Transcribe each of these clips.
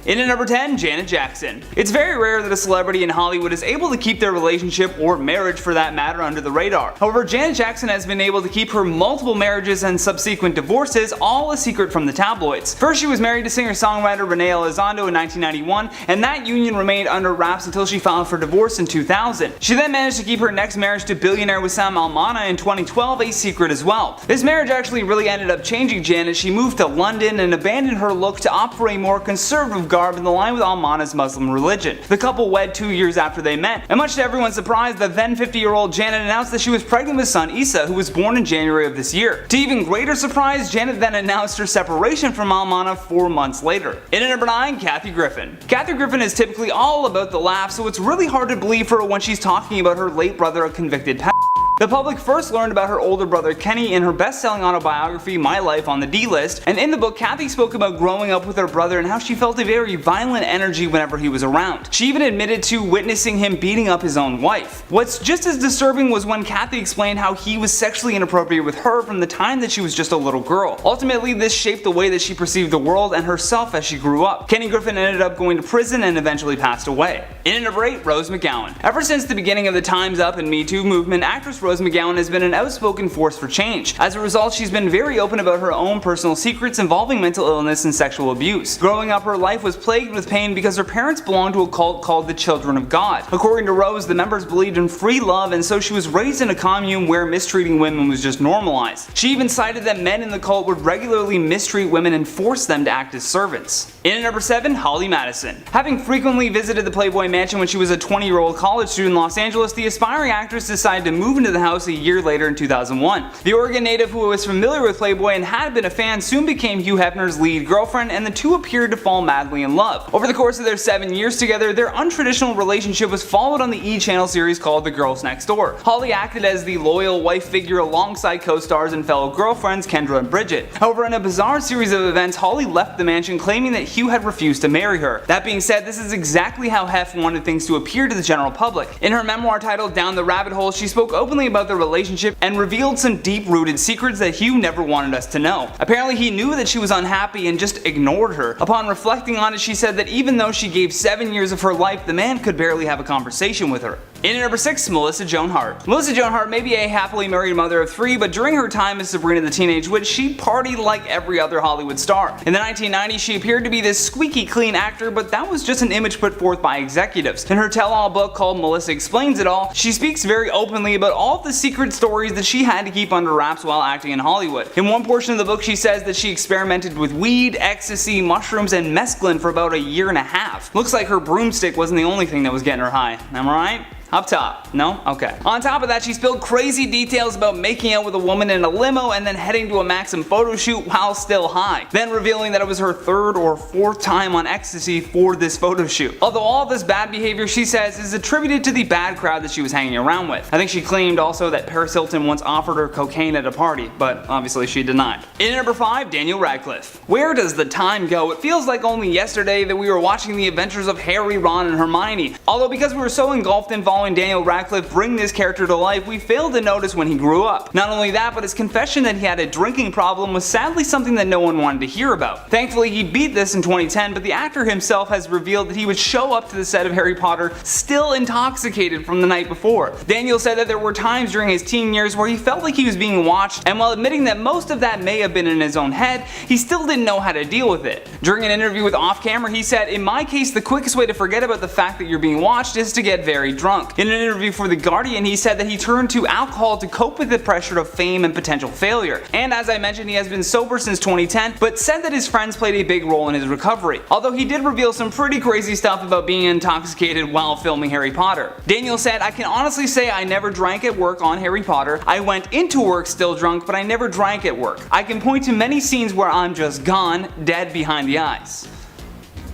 In at number 10, Janet Jackson. It's very rare that a celebrity in Hollywood is able to keep their relationship, or marriage for that matter, under the radar. However, Janet Jackson has been able to keep her multiple marriages and subsequent divorces all a secret from the tabloids. First, she was married to singer-songwriter Renee Elizondo in 1991, and that union remained under wraps until she filed for divorce in 2000. She then managed to keep her next marriage to billionaire Wissam Almana in 2012 a secret as well. This marriage actually really ended up changing Janet. She moved to London and abandoned her look to opt for a more conservative garb in the line with Almana's Muslim religion. The couple wed 2 years after they met, and much to everyone's surprise, the then 50-year-old Janet announced that she was pregnant with son Issa, who was born in January of this year. To even greater surprise, Janet then announced her separation from Almana 4 months later. In at number 9, Kathy Griffin. Kathy Griffin is typically all about the laugh, so it's really hard to believe her when she's talking about her late brother, a convicted pedophile. The public first learned about her older brother Kenny in her best-selling autobiography My Life on the D-List, and in the book Kathy spoke about growing up with her brother and how she felt a very violent energy whenever he was around. She even admitted to witnessing him beating up his own wife. What's just as disturbing was when Kathy explained how he was sexually inappropriate with her from the time that she was just a little girl. Ultimately, this shaped the way that she perceived the world and herself as she grew up. Kenny Griffin ended up going to prison and eventually passed away. In at number 8, Rose McGowan. Ever since the beginning of the Time's Up and Me Too movement, actress Rose McGowan has been an outspoken force for change. As a result, she's been very open about her own personal secrets involving mental illness and sexual abuse. Growing up, her life was plagued with pain because her parents belonged to a cult called the Children of God. According to Rose, the members believed in free love, and so she was raised in a commune where mistreating women was just normalized. She even cited that men in the cult would regularly mistreat women and force them to act as servants. In at number 7, Holly Madison. Having frequently visited the Playboy Mansion when she was a 20-year-old college student in Los Angeles, the aspiring actress decided to move into the house a year later in 2001. The Oregon native, who was familiar with Playboy and had been a fan, soon became Hugh Hefner's lead girlfriend, and the two appeared to fall madly in love. Over the course of their 7 years together, their untraditional relationship was followed on the E! Channel series called The Girls Next Door. Holly acted as the loyal wife figure alongside co-stars and fellow girlfriends Kendra and Bridget. However, in a bizarre series of events, Holly left the mansion claiming that Hugh had refused to marry her. That being said, this is exactly how Hef wanted things to appear to the general public. In her memoir titled Down the Rabbit Hole, she spoke openly about the relationship and revealed some deep-rooted secrets that Hugh never wanted us to know. Apparently, he knew that she was unhappy and just ignored her. Upon reflecting on it, she said that even though she gave 7 years of her life, the man could barely have a conversation with her. In at number 6, Melissa Joan Hart. Melissa Joan Hart may be a happily married mother of 3, but during her time as Sabrina the Teenage Witch, she partied like every other Hollywood star. In the 1990s, she appeared to be this squeaky clean actor, but that was just an image put forth by executives. In her tell-all book called Melissa Explains It All, she speaks very openly about all of the secret stories that she had to keep under wraps while acting in Hollywood. In one portion of the book, she says that she experimented with weed, ecstasy, mushrooms, and mescaline for about a year and a half. Looks like her broomstick wasn't the only thing that was getting her high. Am I right? Up top. No? Okay. On top of that, she spilled crazy details about making out with a woman in a limo and then heading to a Maxim photo shoot while still high, then revealing that it was her 3rd or 4th time on ecstasy for this photo shoot. Although all this bad behavior, she says, is attributed to the bad crowd that she was hanging around with. I think she claimed also that Paris Hilton once offered her cocaine at a party, but obviously she denied. In at number 5, Daniel Radcliffe. Where does the time go? It feels like only yesterday that we were watching the adventures of Harry, Ron, and Hermione. Although because we were so engulfed in following Daniel Radcliffe bring this character to life, we failed to notice when he grew up. Not only that, but his confession that he had a drinking problem was sadly something that no one wanted to hear about. Thankfully, he beat this in 2010, but the actor himself has revealed that he would show up to the set of Harry Potter still intoxicated from the night before. Daniel said that there were times during his teen years where he felt like he was being watched, and while admitting that most of that may have been in his own head, he still didn't know how to deal with it. During an interview with Off Camera, he said, "In my case, the quickest way to forget about the fact that you're being watched is to get very drunk." In an interview for The Guardian, he said that he turned to alcohol to cope with the pressure of fame and potential failure. And as I mentioned, he has been sober since 2010, but said that his friends played a big role in his recovery. Although he did reveal some pretty crazy stuff about being intoxicated while filming Harry Potter. Daniel said, "I can honestly say I never drank at work on Harry Potter. I went into work still drunk, but I never drank at work. I can point to many scenes where I'm just gone, dead behind the eyes."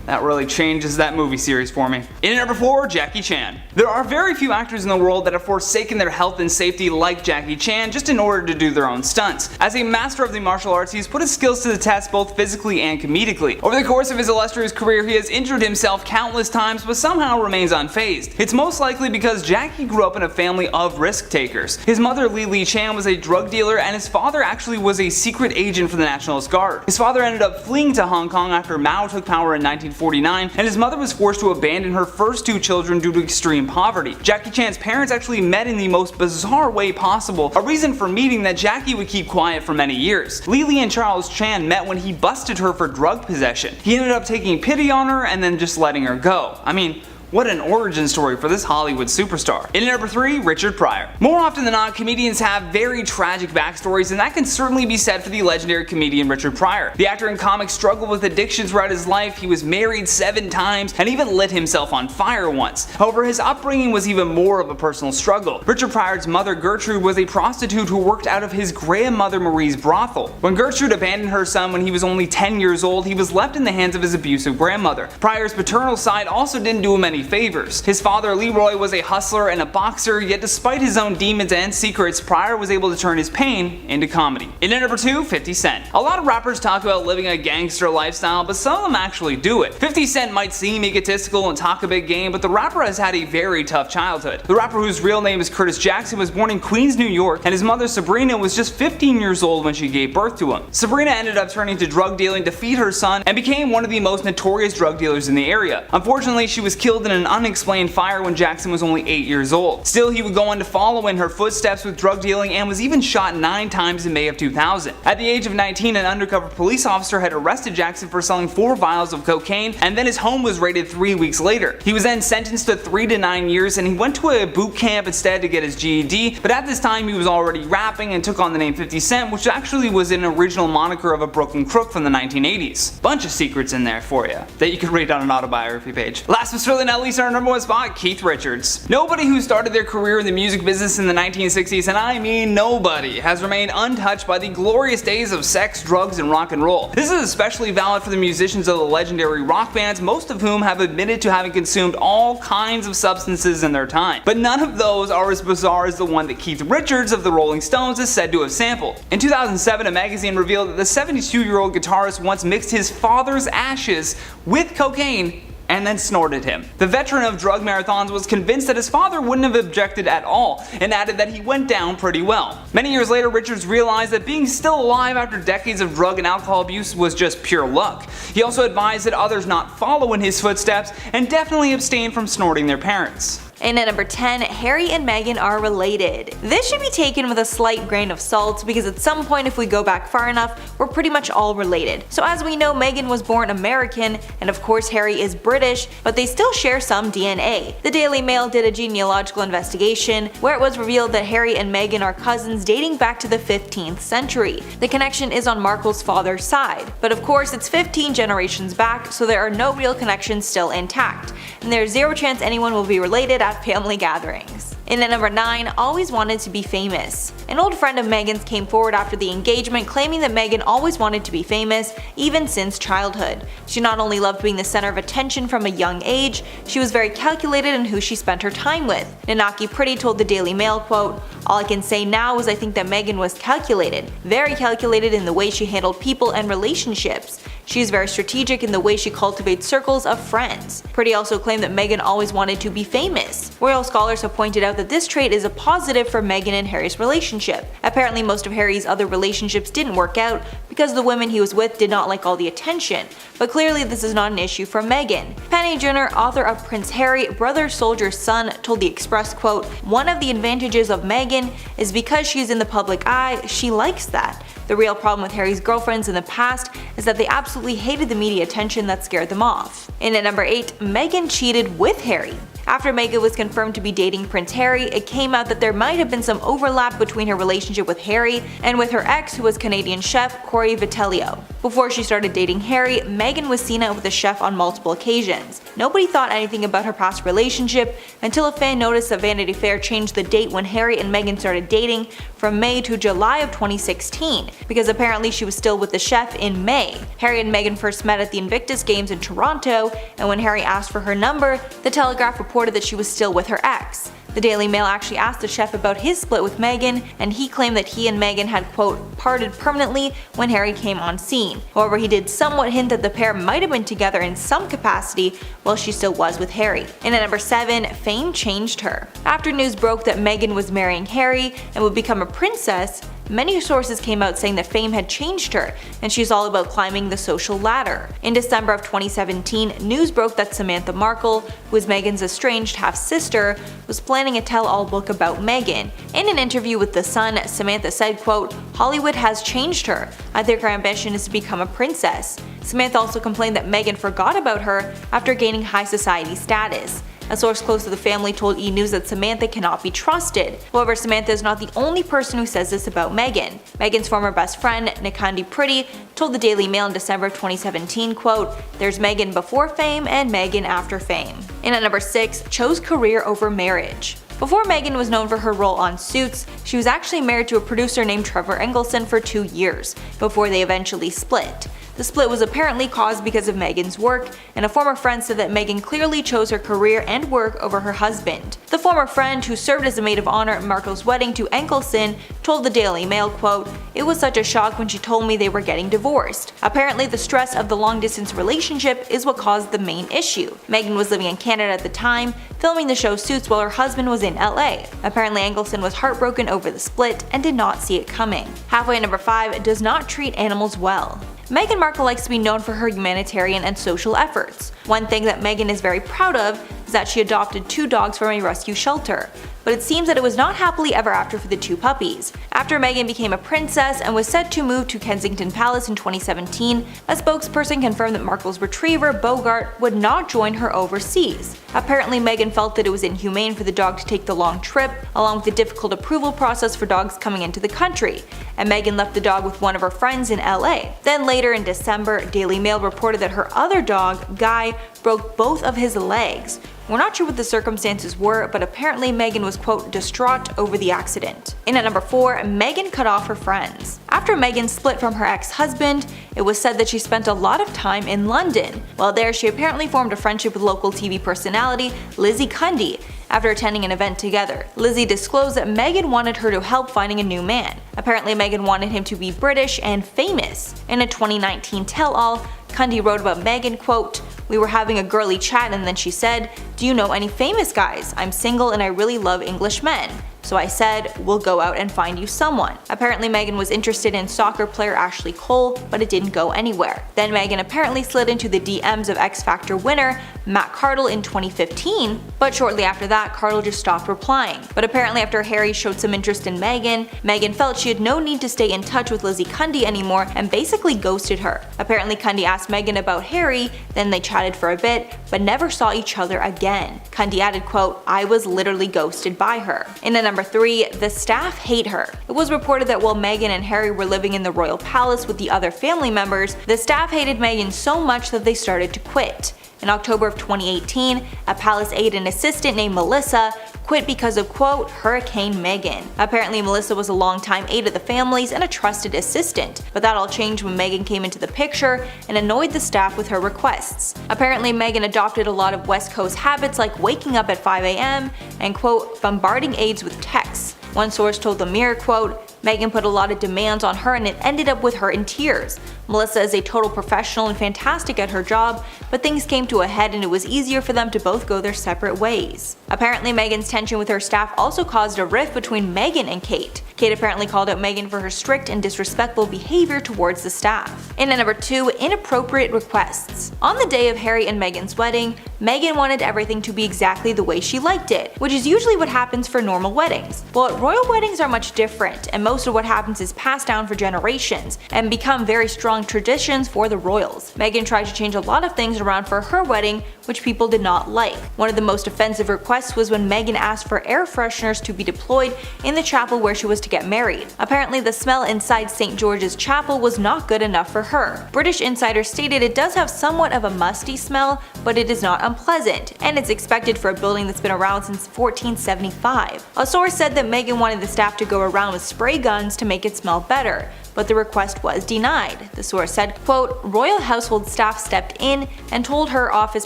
That really changes that movie series for me. In at number 4, Jackie Chan. There are very few actors in the world that have forsaken their health and safety like Jackie Chan just in order to do their own stunts. As a master of the martial arts, he's put his skills to the test both physically and comedically. Over the course of his illustrious career, he has injured himself countless times but somehow remains unfazed. It's most likely because Jackie grew up in a family of risk takers. His mother, Li Chan, was a drug dealer, and his father actually was a secret agent for the Nationalist Guard. His father ended up fleeing to Hong Kong after Mao took power in 1950 1949, and his mother was forced to abandon her first two children due to extreme poverty. Jackie Chan's parents actually met in the most bizarre way possible, a reason for meeting that Jackie would keep quiet for many years. Lily and Charles Chan met when he busted her for drug possession. He ended up taking pity on her and then just letting her go. I mean, what an origin story for this Hollywood superstar. In at number 3, Richard Pryor. More often than not, comedians have very tragic backstories, and that can certainly be said for the legendary comedian Richard Pryor. The actor and comic struggled with addiction throughout his life, he was married 7 times, and even lit himself on fire once. However, his upbringing was even more of a personal struggle. Richard Pryor's mother Gertrude was a prostitute who worked out of his grandmother Marie's brothel. When Gertrude abandoned her son when he was only 10 years old, he was left in the hands of his abusive grandmother. Pryor's paternal side also didn't do him any favors. His father Leroy was a hustler and a boxer, yet despite his own demons and secrets, Pryor was able to turn his pain into comedy. In at number 2, 50 Cent. A lot of rappers talk about living a gangster lifestyle, but some of them actually do it. 50 Cent might seem egotistical and talk a big game, but the rapper has had a very tough childhood. The rapper, whose real name is Curtis Jackson, was born in Queens, New York, and his mother Sabrina was just 15 years old when she gave birth to him. Sabrina ended up turning to drug dealing to feed her son and became one of the most notorious drug dealers in the area. Unfortunately, she was killed in an unexplained fire when Jackson was only 8 years old. Still, he would go on to follow in her footsteps with drug dealing and was even shot 9 times in May of 2000. At the age of 19, an undercover police officer had arrested Jackson for selling 4 vials of cocaine, and then his home was raided 3 weeks later. He was then sentenced to 3 to 9 years, and he went to a boot camp instead to get his GED, but at this time he was already rapping and took on the name 50 Cent, which actually was an original moniker of a Brooklyn crook from the 1980s. Bunch of secrets in there for you that you can read on an autobiography page. Last but certainly not least, our number 1 spot, Keith Richards. Nobody who started their career in the music business in the 1960s, and I mean nobody, has remained untouched by the glorious days of sex, drugs, and rock and roll. This is especially valid for the musicians of the legendary rock bands, most of whom have admitted to having consumed all kinds of substances in their time. But none of those are as bizarre as the one that Keith Richards of the Rolling Stones is said to have sampled. In 2007, a magazine revealed that the 72-year-old guitarist once mixed his father's ashes with cocaine and then snorted him. The veteran of drug marathons was convinced that his father wouldn't have objected at all, and added that he went down pretty well. Many years later, Richards realized that being still alive after decades of drug and alcohol abuse was just pure luck. He also advised that others not follow in his footsteps and definitely abstain from snorting their parents. And at number 10, Harry and Meghan are related. This should be taken with a slight grain of salt because at some point, if we go back far enough, we're pretty much all related. So as we know, Meghan was born American, and of course Harry is British, but they still share some DNA. The Daily Mail did a genealogical investigation where it was revealed that Harry and Meghan are cousins dating back to the 15th century. The connection is on Markle's father's side, but of course it's 15 generations back, so there are no real connections still intact, and there's zero chance anyone will be related at family gatherings. And at number 9, always wanted to be famous. An old friend of Meghan's came forward after the engagement claiming that Meghan always wanted to be famous, even since childhood. She not only loved being the center of attention from a young age, she was very calculated in who she spent her time with. Nanaki Pretty told the Daily Mail, quote, "All I can say now is I think that Meghan was calculated, very calculated in the way she handled people and relationships. She is very strategic in the way she cultivates circles of friends." Pretty also claimed that Meghan always wanted to be famous. Royal scholars have pointed out that this trait is a positive for Meghan and Harry's relationship. Apparently most of Harry's other relationships didn't work out because the women he was with did not like all the attention, but clearly this is not an issue for Meghan. Penny Jenner, author of Prince Harry, Brother Soldier's Son, told the Express, quote, "One of the advantages of Meghan is because she is in the public eye, she likes that. The real problem with Harry's girlfriends in the past is that they absolutely hated the media attention that scared them off." And at number 8, Meghan cheated with Harry. After Meghan was confirmed to be dating Prince Harry, it came out that there might have been some overlap between her relationship with Harry and with her ex, who was Canadian chef Corey Vitelio. Before she started dating Harry, Meghan was seen out with the chef on multiple occasions. Nobody thought anything about her past relationship until a fan noticed that Vanity Fair changed the date when Harry and Meghan started dating from May to July of 2016, because apparently she was still with the chef in May. Harry and Meghan first met at the Invictus Games in Toronto, and when Harry asked for her number, the Telegraph reported that she was still with her ex. The Daily Mail actually asked the chef about his split with Meghan, and he claimed that he and Meghan had, quote, parted permanently when Harry came on scene. However, he did somewhat hint that the pair might have been together in some capacity while she still was with Harry. And at number 7, fame changed her. After news broke that Meghan was marrying Harry and would become a princess, Many sources came out saying that fame had changed her, and she's all about climbing the social ladder. In December of 2017, news broke that Samantha Markle, who is Meghan's estranged half-sister, was planning a tell-all book about Meghan. In an interview with The Sun, Samantha said, quote, "Hollywood has changed her. I think her ambition is to become a princess." Samantha also complained that Meghan forgot about her after gaining high society status. A source close to the family told E! News that Samantha cannot be trusted. However, Samantha is not the only person who says this about Meghan. Meghan's former best friend, Nikandi Pretty, told the Daily Mail in December of 2017, quote, "There's Meghan before fame and Meghan after fame." In at number 6, chose career over marriage. Before Meghan was known for her role on Suits, she was actually married to a producer named Trevor Engelson for 2 years, before they eventually split. The split was apparently caused because of Meghan's work, and a former friend said that Meghan clearly chose her career and work over her husband. The former friend, who served as a maid of honor at Markle's wedding to Engelson, told the Daily Mail, quote, "It was such a shock when she told me they were getting divorced. Apparently the stress of the long-distance relationship is what caused the main issue. Meghan was living in Canada at the time, filming the show Suits while her husband was in LA. Apparently Engelson was heartbroken over the split and did not see it coming." Halfway at number 5, does not treat animals well. Meghan Markle likes to be known for her humanitarian and social efforts. One thing that Meghan is very proud of is that she adopted 2 dogs from a rescue shelter. But it seems that it was not happily ever after for the 2 puppies. After Meghan became a princess and was set to move to Kensington Palace in 2017, a spokesperson confirmed that Markle's retriever, Bogart, would not join her overseas. Apparently Meghan felt that it was inhumane for the dog to take the long trip, along with the difficult approval process for dogs coming into the country, and Meghan left the dog with one of her friends in LA. Then later in December, Daily Mail reported that her other dog, Guy, broke both of his legs. We're not sure what the circumstances were, but apparently Meghan was, quote, distraught over the accident. In at number 4, Meghan cut off her friends. After Meghan split from her ex-husband, it was said that she spent a lot of time in London. While there, she apparently formed a friendship with local TV personality Lizzie Cundy. After attending an event together, Lizzie disclosed that Meghan wanted her to help finding a new man. Apparently Meghan wanted him to be British and famous. In a 2019 tell-all, Cundy wrote about Meghan, quote, "We were having a girly chat and then she said, 'Do you know any famous guys? I'm single and I really love English men.' So I said, we'll go out and find you someone." Apparently Meghan was interested in soccer player Ashley Cole, but it didn't go anywhere. Then Meghan apparently slid into the DMs of X Factor winner Matt Cardle in 2015, but shortly after that Cardle just stopped replying. But apparently after Harry showed some interest in Meghan, Meghan felt she had no need to stay in touch with Lizzie Cundy anymore and basically ghosted her. Apparently Cundy asked Meghan about Harry, then they chatted for a bit, but never saw each other again. Cundy added, quote, "I was literally ghosted by her." In at number 3, the staff hate her. It was reported that while Meghan and Harry were living in the royal palace with the other family members, the staff hated Meghan so much that they started to quit. In October of 2018, a palace aide and assistant named Melissa quit because of, quote, Hurricane Meghan. Apparently Melissa was a longtime aide of the family's and a trusted assistant, but that all changed when Meghan came into the picture and annoyed the staff with her requests. Apparently Meghan adopted a lot of West Coast habits like waking up at 5 a.m. and, quote, bombarding aides with texts. One source told the Mirror, quote, "Meghan put a lot of demands on her and it ended up with her in tears. Melissa is a total professional and fantastic at her job, but things came to a head and it was easier for them to both go their separate ways." Apparently Meghan's tension with her staff also caused a rift between Meghan and Kate. Kate apparently called out Meghan for her strict and disrespectful behavior towards the staff. In at number 2, inappropriate requests. On the day of Harry and Meghan's wedding, Meghan wanted everything to be exactly the way she liked it, which is usually what happens for normal weddings. But royal weddings are much different, and most of what happens is passed down for generations and become very strong traditions for the royals. Meghan tried to change a lot of things around for her wedding, which people did not like. One of the most offensive requests was when Meghan asked for air fresheners to be deployed in the chapel where she was to get married. Apparently the smell inside St. George's Chapel was not good enough for her. British insiders stated it does have somewhat of a musty smell, but it is not unpleasant, and it's expected for a building that's been around since 1475. A source said that Meghan wanted the staff to go around with spray guns to make it smell better, but the request was denied. The source said, quote, "Royal household staff stepped in and told her office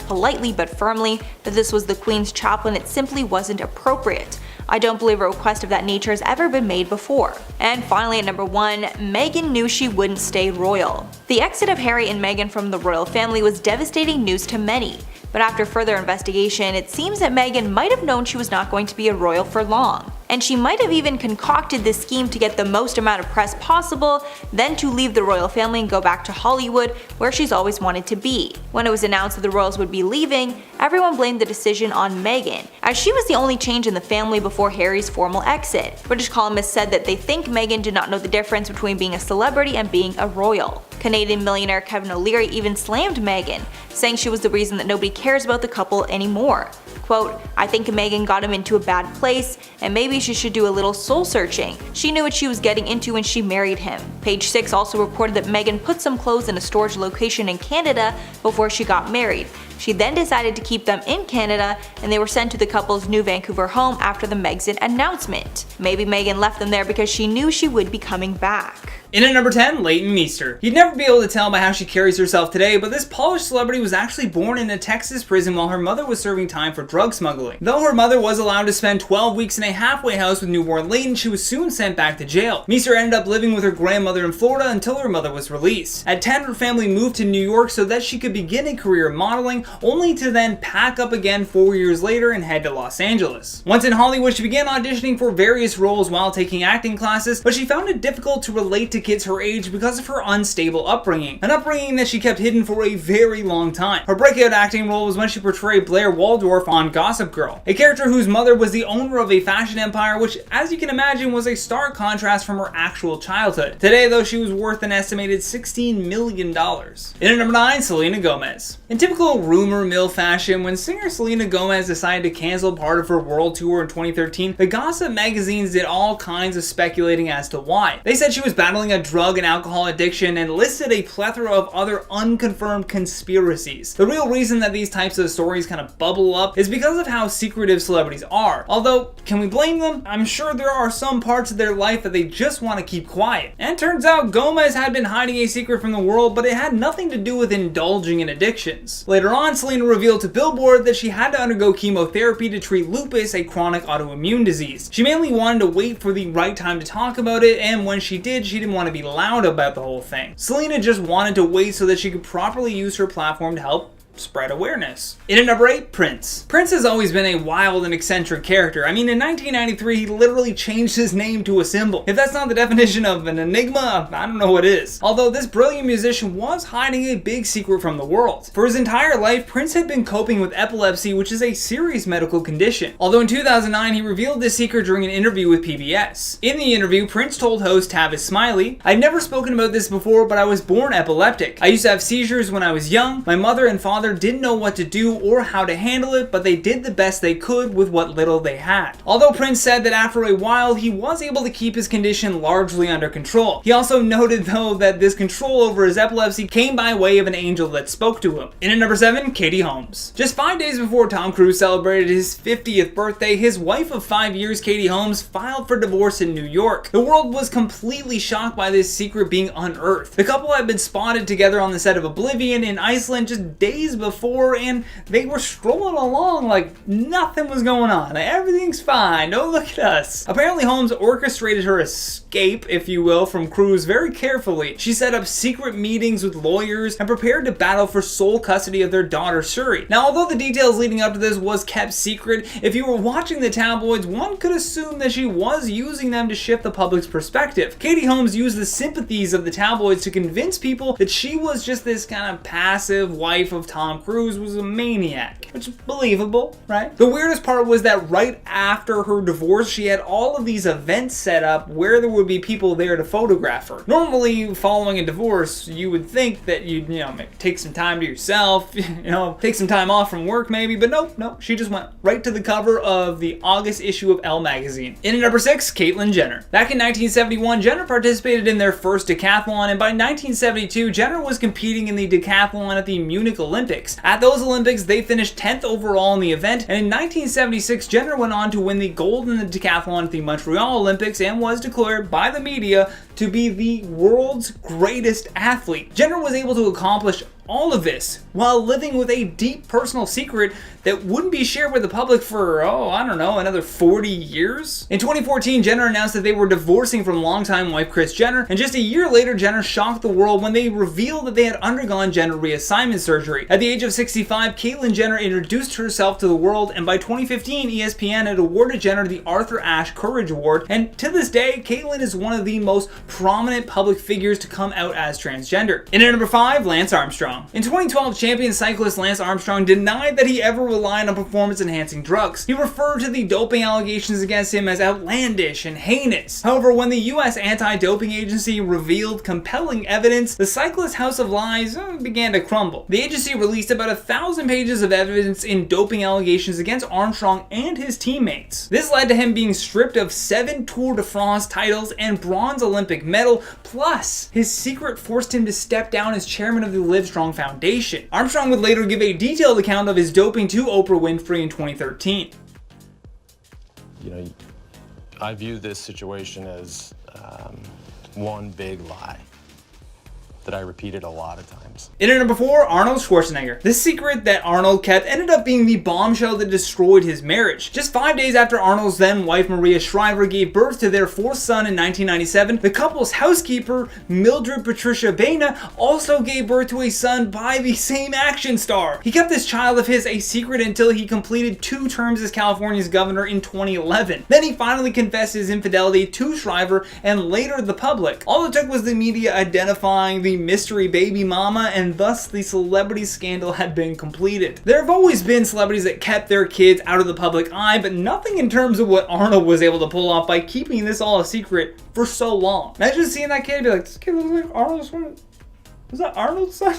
politely but firmly that this was the Queen's chapel and it simply wasn't appropriate. I don't believe a request of that nature has ever been made before." And finally at number 1, Meghan knew she wouldn't stay royal. The exit of Harry and Meghan from the royal family was devastating news to many. But after further investigation, it seems that Meghan might have known she was not going to be a royal for long. and she might have even concocted this scheme to get the most amount of press possible, then to leave the royal family and go back to Hollywood, where she's always wanted to be. When it was announced that the royals would be leaving, everyone blamed the decision on Meghan, as she was the only change in the family before Harry's formal exit. British columnists said that they think Meghan did not know the difference between being a celebrity and being a royal. Canadian millionaire Kevin O'Leary even slammed Meghan, saying she was the reason that nobody cares about the couple anymore. Quote, "I think Meghan got him into a bad place, and maybe she should do a little soul searching. She knew what she was getting into when she married him." Page 6 also reported that Meghan put some clothes in a storage location in Canada before she got married. She then decided to keep them in Canada, and they were sent to the couple's new Vancouver home after the Megxit announcement. Maybe Meghan left them there because she knew she would be coming back. In at number 10, Leighton Meester. You'd never be able to tell by how she carries herself today, but this polished celebrity was actually born in a Texas prison while her mother was serving time for drug smuggling. Though her mother was allowed to spend 12 weeks in a halfway house with newborn Leighton, she was soon sent back to jail. Meester ended up living with her grandmother in Florida until her mother was released. At 10, her family moved to New York so that she could begin a career in modeling, only to then pack up again 4 years later and head to Los Angeles. Once in Hollywood, she began auditioning for various roles while taking acting classes, but she found it difficult to relate to kids her age because of her unstable upbringing, an upbringing that she kept hidden for a very long time. Her breakout acting role was when she portrayed Blair Waldorf on Gossip Girl, a character whose mother was the owner of a fashion empire, which, as you can imagine, was a stark contrast from her actual childhood. Today, though, she was worth an estimated $16 million. In at number 9, Selena Gomez. In typical rumor mill fashion, when singer Selena Gomez decided to cancel part of her world tour in 2013, the gossip magazines did all kinds of speculating as to why. They said she was battling a drug and alcohol addiction and listed a plethora of other unconfirmed conspiracies. The real reason that these types of stories kind of bubble up is because of how secretive celebrities are. Although, can we blame them? I'm sure there are some parts of their life that they just want to keep quiet. And it turns out Gomez had been hiding a secret from the world, but it had nothing to do with indulging in addictions. Later on, Selena revealed to Billboard that she had to undergo chemotherapy to treat lupus, a chronic autoimmune disease. She mainly wanted to wait for the right time to talk about it, and when she did, she didn't want to be loud about the whole thing. Selena just wanted to wait so that she could properly use her platform to help spread awareness. In at number 8, Prince. Prince has always been a wild and eccentric character. I mean, in 1993, he literally changed his name to a symbol. If that's not the definition of an enigma, I don't know what is. Although this brilliant musician was hiding a big secret from the world. For his entire life, Prince had been coping with epilepsy, which is a serious medical condition. Although in 2009, he revealed this secret during an interview with PBS. In the interview, Prince told host Tavis Smiley, "I'd never spoken about this before, but I was born epileptic. I used to have seizures when I was young. My mother and father didn't know what to do or how to handle it, but they did the best they could with what little they had." Although Prince said that after a while he was able to keep his condition largely under control. He also noted though that this control over his epilepsy came by way of an angel that spoke to him. In at number 7, Katie Holmes. Just 5 days before Tom Cruise celebrated his 50th birthday, his wife of 5 years, Katie Holmes, filed for divorce in New York. The world was completely shocked by this secret being unearthed. The couple had been spotted together on the set of Oblivion in Iceland just days before, and they were strolling along like nothing was going on. Everything's fine. Don't look at us. Apparently, Holmes orchestrated her escape, if you will, from Cruise very carefully. She set up secret meetings with lawyers and prepared to battle for sole custody of their daughter Suri. Now, although the details leading up to this was kept secret, if you were watching the tabloids, one could assume that she was using them to shift the public's perspective. Katie Holmes used the sympathies of the tabloids to convince people that she was just this kind of passive wife of Tom Cruise was a maniac, which is believable, right? The weirdest part was that right after her divorce, she had all of these events set up where there would be people there to photograph her. Normally, following a divorce, you would think that you'd, maybe take some time to yourself, take some time off from work maybe, but no, she just went right to the cover of the August issue of Elle magazine. In at number 6, Caitlyn Jenner. Back in 1971, Jenner participated in their first decathlon, and by 1972, Jenner was competing in the decathlon at the Munich Olympics. At those Olympics, they finished 10th overall in the event, and in 1976, Jenner went on to win the gold in the decathlon at the Montreal Olympics and was declared by the media to be the world's greatest athlete. Jenner was able to accomplish All of this while living with a deep personal secret that wouldn't be shared with the public for, I don't know, another 40 years? In 2014, Jenner announced that they were divorcing from longtime wife Kris Jenner, and just a year later, Jenner shocked the world when they revealed that they had undergone gender reassignment surgery. At the age of 65, Caitlyn Jenner introduced herself to the world, and by 2015, ESPN had awarded Jenner the Arthur Ashe Courage Award, and to this day, Caitlyn is one of the most prominent public figures to come out as transgender. In at number 5, Lance Armstrong. In 2012, champion cyclist Lance Armstrong denied that he ever relied on performance-enhancing drugs. He referred to the doping allegations against him as outlandish and heinous. However, when the US Anti-Doping Agency revealed compelling evidence, the cyclist's house of lies began to crumble. The agency released about 1,000 pages of evidence in doping allegations against Armstrong and his teammates. This led to him being stripped of 7 Tour de France titles and bronze Olympic medal, plus his secret forced him to step down as chairman of the Livestrong Foundation. Armstrong would later give a detailed account of his doping to Oprah Winfrey in 2013. I view this situation as one big lie that I repeated a lot of times. In at number 4, Arnold Schwarzenegger. This secret that Arnold kept ended up being the bombshell that destroyed his marriage. Just 5 days after Arnold's then wife Maria Shriver gave birth to their 4th son in 1997, the couple's housekeeper, Mildred Patricia Baina, also gave birth to a son by the same action star. He kept this child of his a secret until he completed 2 terms as California's governor in 2011. Then he finally confessed his infidelity to Shriver and later the public. All it took was the media identifying the mystery baby mama, and thus the celebrity scandal had been completed. There have always been celebrities that kept their kids out of the public eye, but nothing in terms of what Arnold was able to pull off by keeping this all a secret for so long. Imagine seeing that kid and be like, this kid looks like Arnold's son. Was that Arnold's son?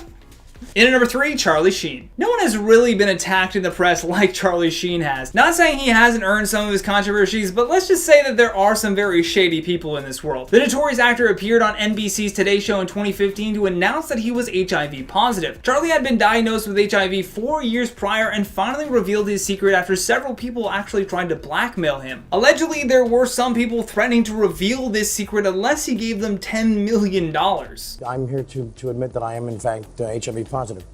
In at number 3, Charlie Sheen. No one has really been attacked in the press like Charlie Sheen has. Not saying he hasn't earned some of his controversies, but let's just say that there are some very shady people in this world. The notorious actor appeared on NBC's Today Show in 2015 to announce that he was HIV positive. Charlie had been diagnosed with HIV 4 years prior and finally revealed his secret after several people actually tried to blackmail him. Allegedly, there were some people threatening to reveal this secret unless he gave them $10 million. I'm here to admit that I am in fact HIV positive.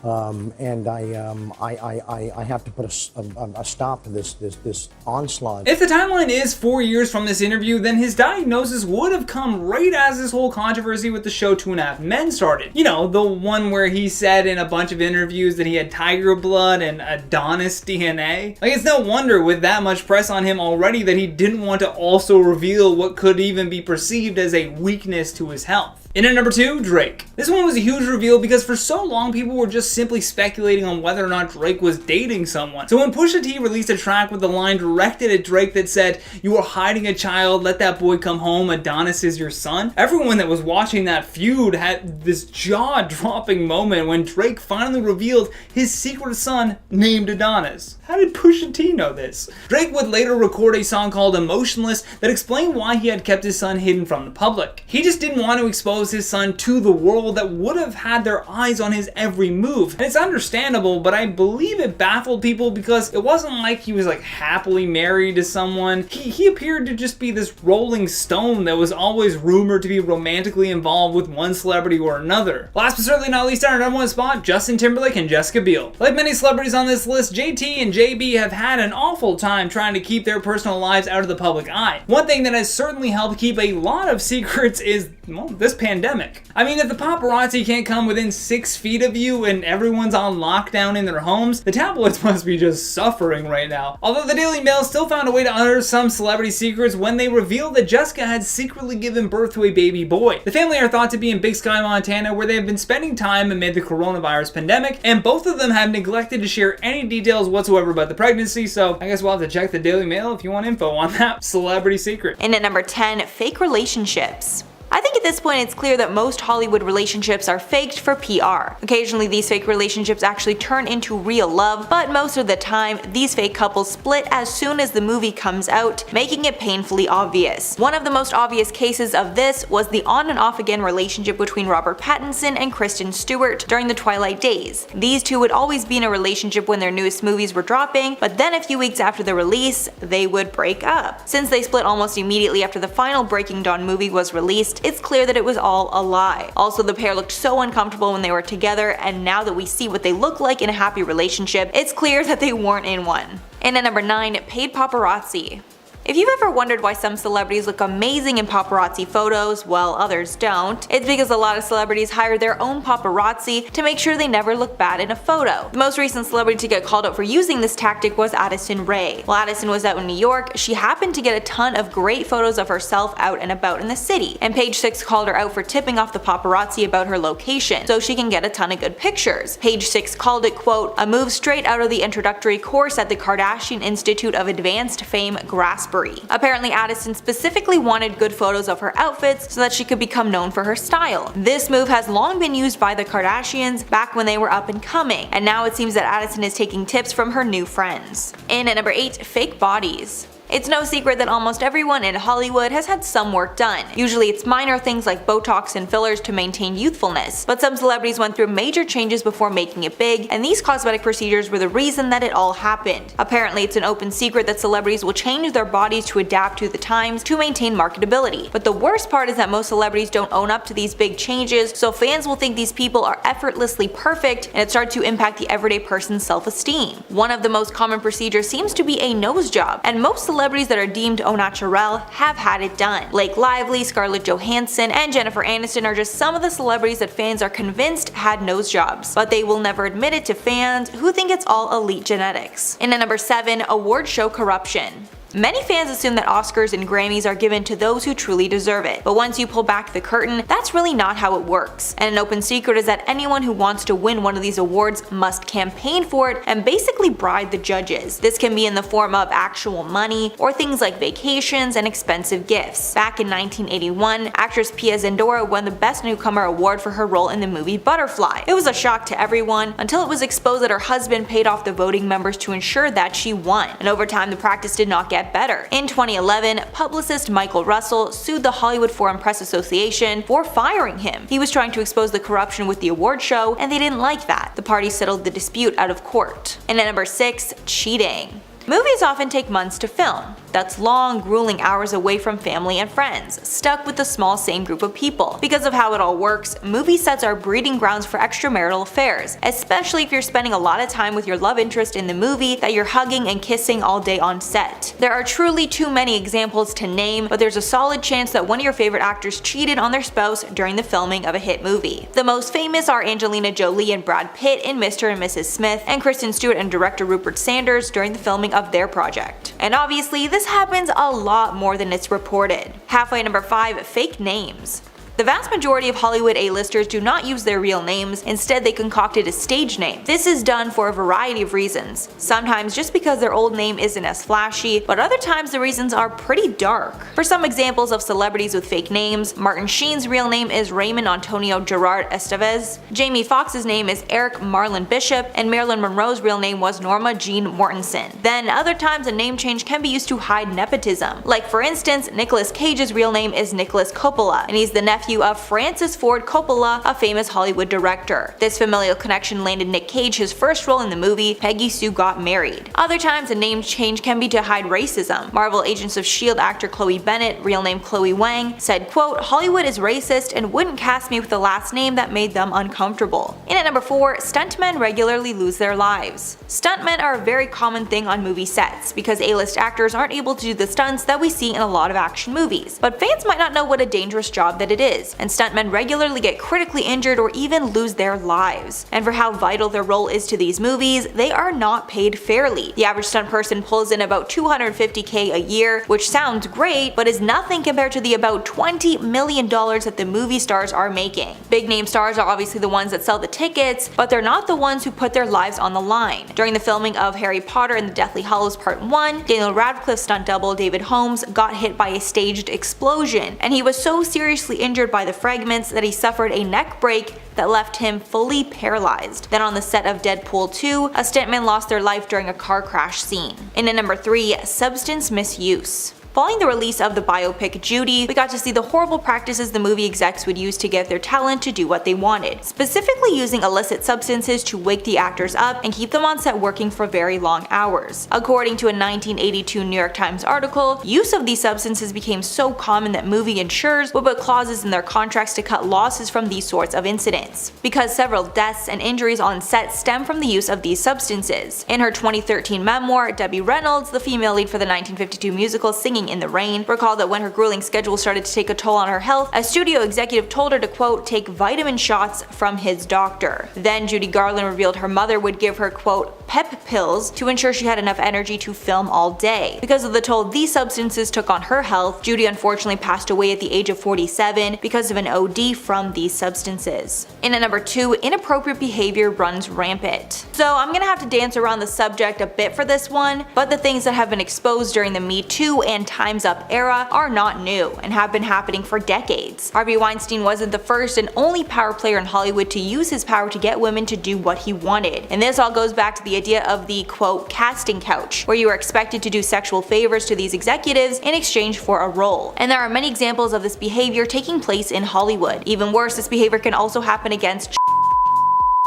And I have to put a stop to this onslaught. If the timeline is 4 years from this interview, then his diagnosis would have come right as this whole controversy with the show 2.5 Men started. You know, the one where he said in a bunch of interviews that he had tiger blood and Adonis DNA. Like, it's no wonder with that much press on him already that he didn't want to also reveal what could even be perceived as a weakness to his health. In at number 2, Drake. This one was a huge reveal because for so long people were just simply speculating on whether or not Drake was dating someone. So when Pusha T released a track with a line directed at Drake that said, "You are hiding a child, let that boy come home, Adonis is your son," everyone that was watching that feud had this jaw-dropping moment when Drake finally revealed his secret son named Adonis. How did Pusha T know this? Drake would later record a song called Emotionless that explained why he had kept his son hidden from the public. He just didn't want to expose his son to the world that would have had their eyes on his every move. And it's understandable, but I believe it baffled people because it wasn't like he was like happily married to someone. He appeared to just be this rolling stone that was always rumored to be romantically involved with one celebrity or another. Last but certainly not least, on our number 1 spot, Justin Timberlake and Jessica Biel. Like many celebrities on this list, JT and JB have had an awful time trying to keep their personal lives out of the public eye. One thing that has certainly helped keep a lot of secrets is, well, this pandemic. I mean, if the paparazzi can't come within 6 feet of you and everyone's on lockdown in their homes, the tabloids must be just suffering right now. Although the Daily Mail still found a way to unearth some celebrity secrets when they revealed that Jessica had secretly given birth to a baby boy. The family are thought to be in Big Sky, Montana, where they have been spending time amid the coronavirus pandemic, and both of them have neglected to share any details whatsoever about the pregnancy, so I guess we'll have to check the Daily Mail if you want info on that celebrity secret. And at number 10, fake relationships. I think at this point it's clear that most Hollywood relationships are faked for PR. Occasionally these fake relationships actually turn into real love, but most of the time these fake couples split as soon as the movie comes out, making it painfully obvious. One of the most obvious cases of this was the on and off again relationship between Robert Pattinson and Kristen Stewart during the Twilight days. These two would always be in a relationship when their newest movies were dropping, but then a few weeks after the release, they would break up. Since they split almost immediately after the final Breaking Dawn movie was released, it's clear that it was all a lie. Also, the pair looked so uncomfortable when they were together, and now that we see what they look like in a happy relationship, it's clear that they weren't in one. And at number 9, paid paparazzi. If you've ever wondered why some celebrities look amazing in paparazzi photos while others don't, it's because a lot of celebrities hire their own paparazzi to make sure they never look bad in a photo. The most recent celebrity to get called out for using this tactic was Addison Rae. While Addison was out in New York, she happened to get a ton of great photos of herself out and about in the city, and Page Six called her out for tipping off the paparazzi about her location so she can get a ton of good pictures. Page Six called it, quote, "a move straight out of the introductory course at the Kardashian Institute of Advanced Fame Grasp." Apparently, Addison specifically wanted good photos of her outfits so that she could become known for her style. This move has long been used by the Kardashians back when they were up and coming, and now it seems that Addison is taking tips from her new friends. And at number 8, fake bodies. It's no secret that almost everyone in Hollywood has had some work done. Usually it's minor things like Botox and fillers to maintain youthfulness, but some celebrities went through major changes before making it big, and these cosmetic procedures were the reason that it all happened. Apparently it's an open secret that celebrities will change their bodies to adapt to the times to maintain marketability. But the worst part is that most celebrities don't own up to these big changes, so fans will think these people are effortlessly perfect, and it starts to impact the everyday person's self-esteem. One of the most common procedures seems to be a nose job, and most celebrities that are deemed au naturel have had it done. Blake Lively, Scarlett Johansson, and Jennifer Aniston are just some of the celebrities that fans are convinced had nose jobs, but they will never admit it to fans who think it's all elite genetics. And at number 7, award show corruption. Many fans assume that Oscars and Grammys are given to those who truly deserve it, but once you pull back the curtain, that's really not how it works. And an open secret is that anyone who wants to win one of these awards must campaign for it and basically bribe the judges. This can be in the form of actual money or things like vacations and expensive gifts. Back in 1981, actress Pia Zendora won the Best Newcomer award for her role in the movie Butterfly. It was a shock to everyone until it was exposed that her husband paid off the voting members to ensure that she won, and over time the practice did not get better. In 2011, publicist Michael Russell sued the Hollywood Foreign Press Association for firing him. He was trying to expose the corruption with the award show, and they didn't like that. The party settled the dispute out of court. And at number 6, cheating. Movies often take months to film. That's long, grueling hours away from family and friends, stuck with the small same group of people. Because of how it all works, movie sets are breeding grounds for extramarital affairs, especially if you're spending a lot of time with your love interest in the movie that you're hugging and kissing all day on set. There are truly too many examples to name, but there's a solid chance that one of your favorite actors cheated on their spouse during the filming of a hit movie. The most famous are Angelina Jolie and Brad Pitt in Mr. and Mrs. Smith, and Kristen Stewart and director Rupert Sanders during the filming of their project. And obviously, this happens a lot more than it's reported. Halfway number 5, fake names. The vast majority of Hollywood A-listers do not use their real names, instead they concocted a stage name. This is done for a variety of reasons. Sometimes just because their old name isn't as flashy, but other times the reasons are pretty dark. For some examples of celebrities with fake names, Martin Sheen's real name is Raymond Antonio Gerard Estevez, Jamie Foxx's name is Eric Marlon Bishop, and Marilyn Monroe's real name was Norma Jean Mortensen. Then other times a name change can be used to hide nepotism. Like for instance, Nicolas Cage's real name is Nicholas Coppola, and he's the nephew of Francis Ford Coppola, a famous Hollywood director. This familial connection landed Nick Cage his first role in the movie Peggy Sue Got Married. Other times a name change can be to hide racism. Marvel Agents of S.H.I.E.L.D. actor Chloe Bennett, real name Chloe Wang, said, quote, "Hollywood is racist and wouldn't cast me with the last name that made them uncomfortable." And at number 4, stuntmen regularly lose their lives. Stuntmen are a very common thing on movie sets because A-list actors aren't able to do the stunts that we see in a lot of action movies. But fans might not know what a dangerous job that it is, and stuntmen regularly get critically injured or even lose their lives. And for how vital their role is to these movies, they are not paid fairly. The average stunt person pulls in about $250K a year, which sounds great, but is nothing compared to the about $20 million that the movie stars are making. Big name stars are obviously the ones that sell the tickets, but they're not the ones who put their lives on the line. During the filming of Harry Potter and the Deathly Hallows Part 1, Daniel Radcliffe's stunt double David Holmes got hit by a staged explosion, and he was so seriously injured by the fragments that he suffered a neck break that left him fully paralyzed. Then on the set of Deadpool 2, a stuntman lost their life during a car crash scene. And at number 3, substance misuse. Following the release of the biopic Judy, we got to see the horrible practices the movie execs would use to get their talent to do what they wanted, specifically using illicit substances to wake the actors up and keep them on set working for very long hours. According to a 1982 New York Times article, use of these substances became so common that movie insurers would put clauses in their contracts to cut losses from these sorts of incidents, because several deaths and injuries on set stem from the use of these substances. In her 2013 memoir, Debbie Reynolds, the female lead for the 1952 musical Singing in the Rain, recalled that when her grueling schedule started to take a toll on her health, a studio executive told her to, quote, take vitamin shots from his doctor. Then Judy Garland revealed her mother would give her, quote, pep pills to ensure she had enough energy to film all day. Because of the toll these substances took on her health, Judy unfortunately passed away at the age of 47 because of an OD from these substances. In at number 2, inappropriate behavior runs rampant. So I'm gonna have to dance around the subject a bit for this one, but the things that have been exposed during the Me Too and Time's Up era are not new and have been happening for decades. Harvey Weinstein wasn't the first and only power player in Hollywood to use his power to get women to do what he wanted. And this all goes back to the idea of the, quote, casting couch, where you are expected to do sexual favors to these executives in exchange for a role. And there are many examples of this behavior taking place in Hollywood. Even worse, this behavior can also happen against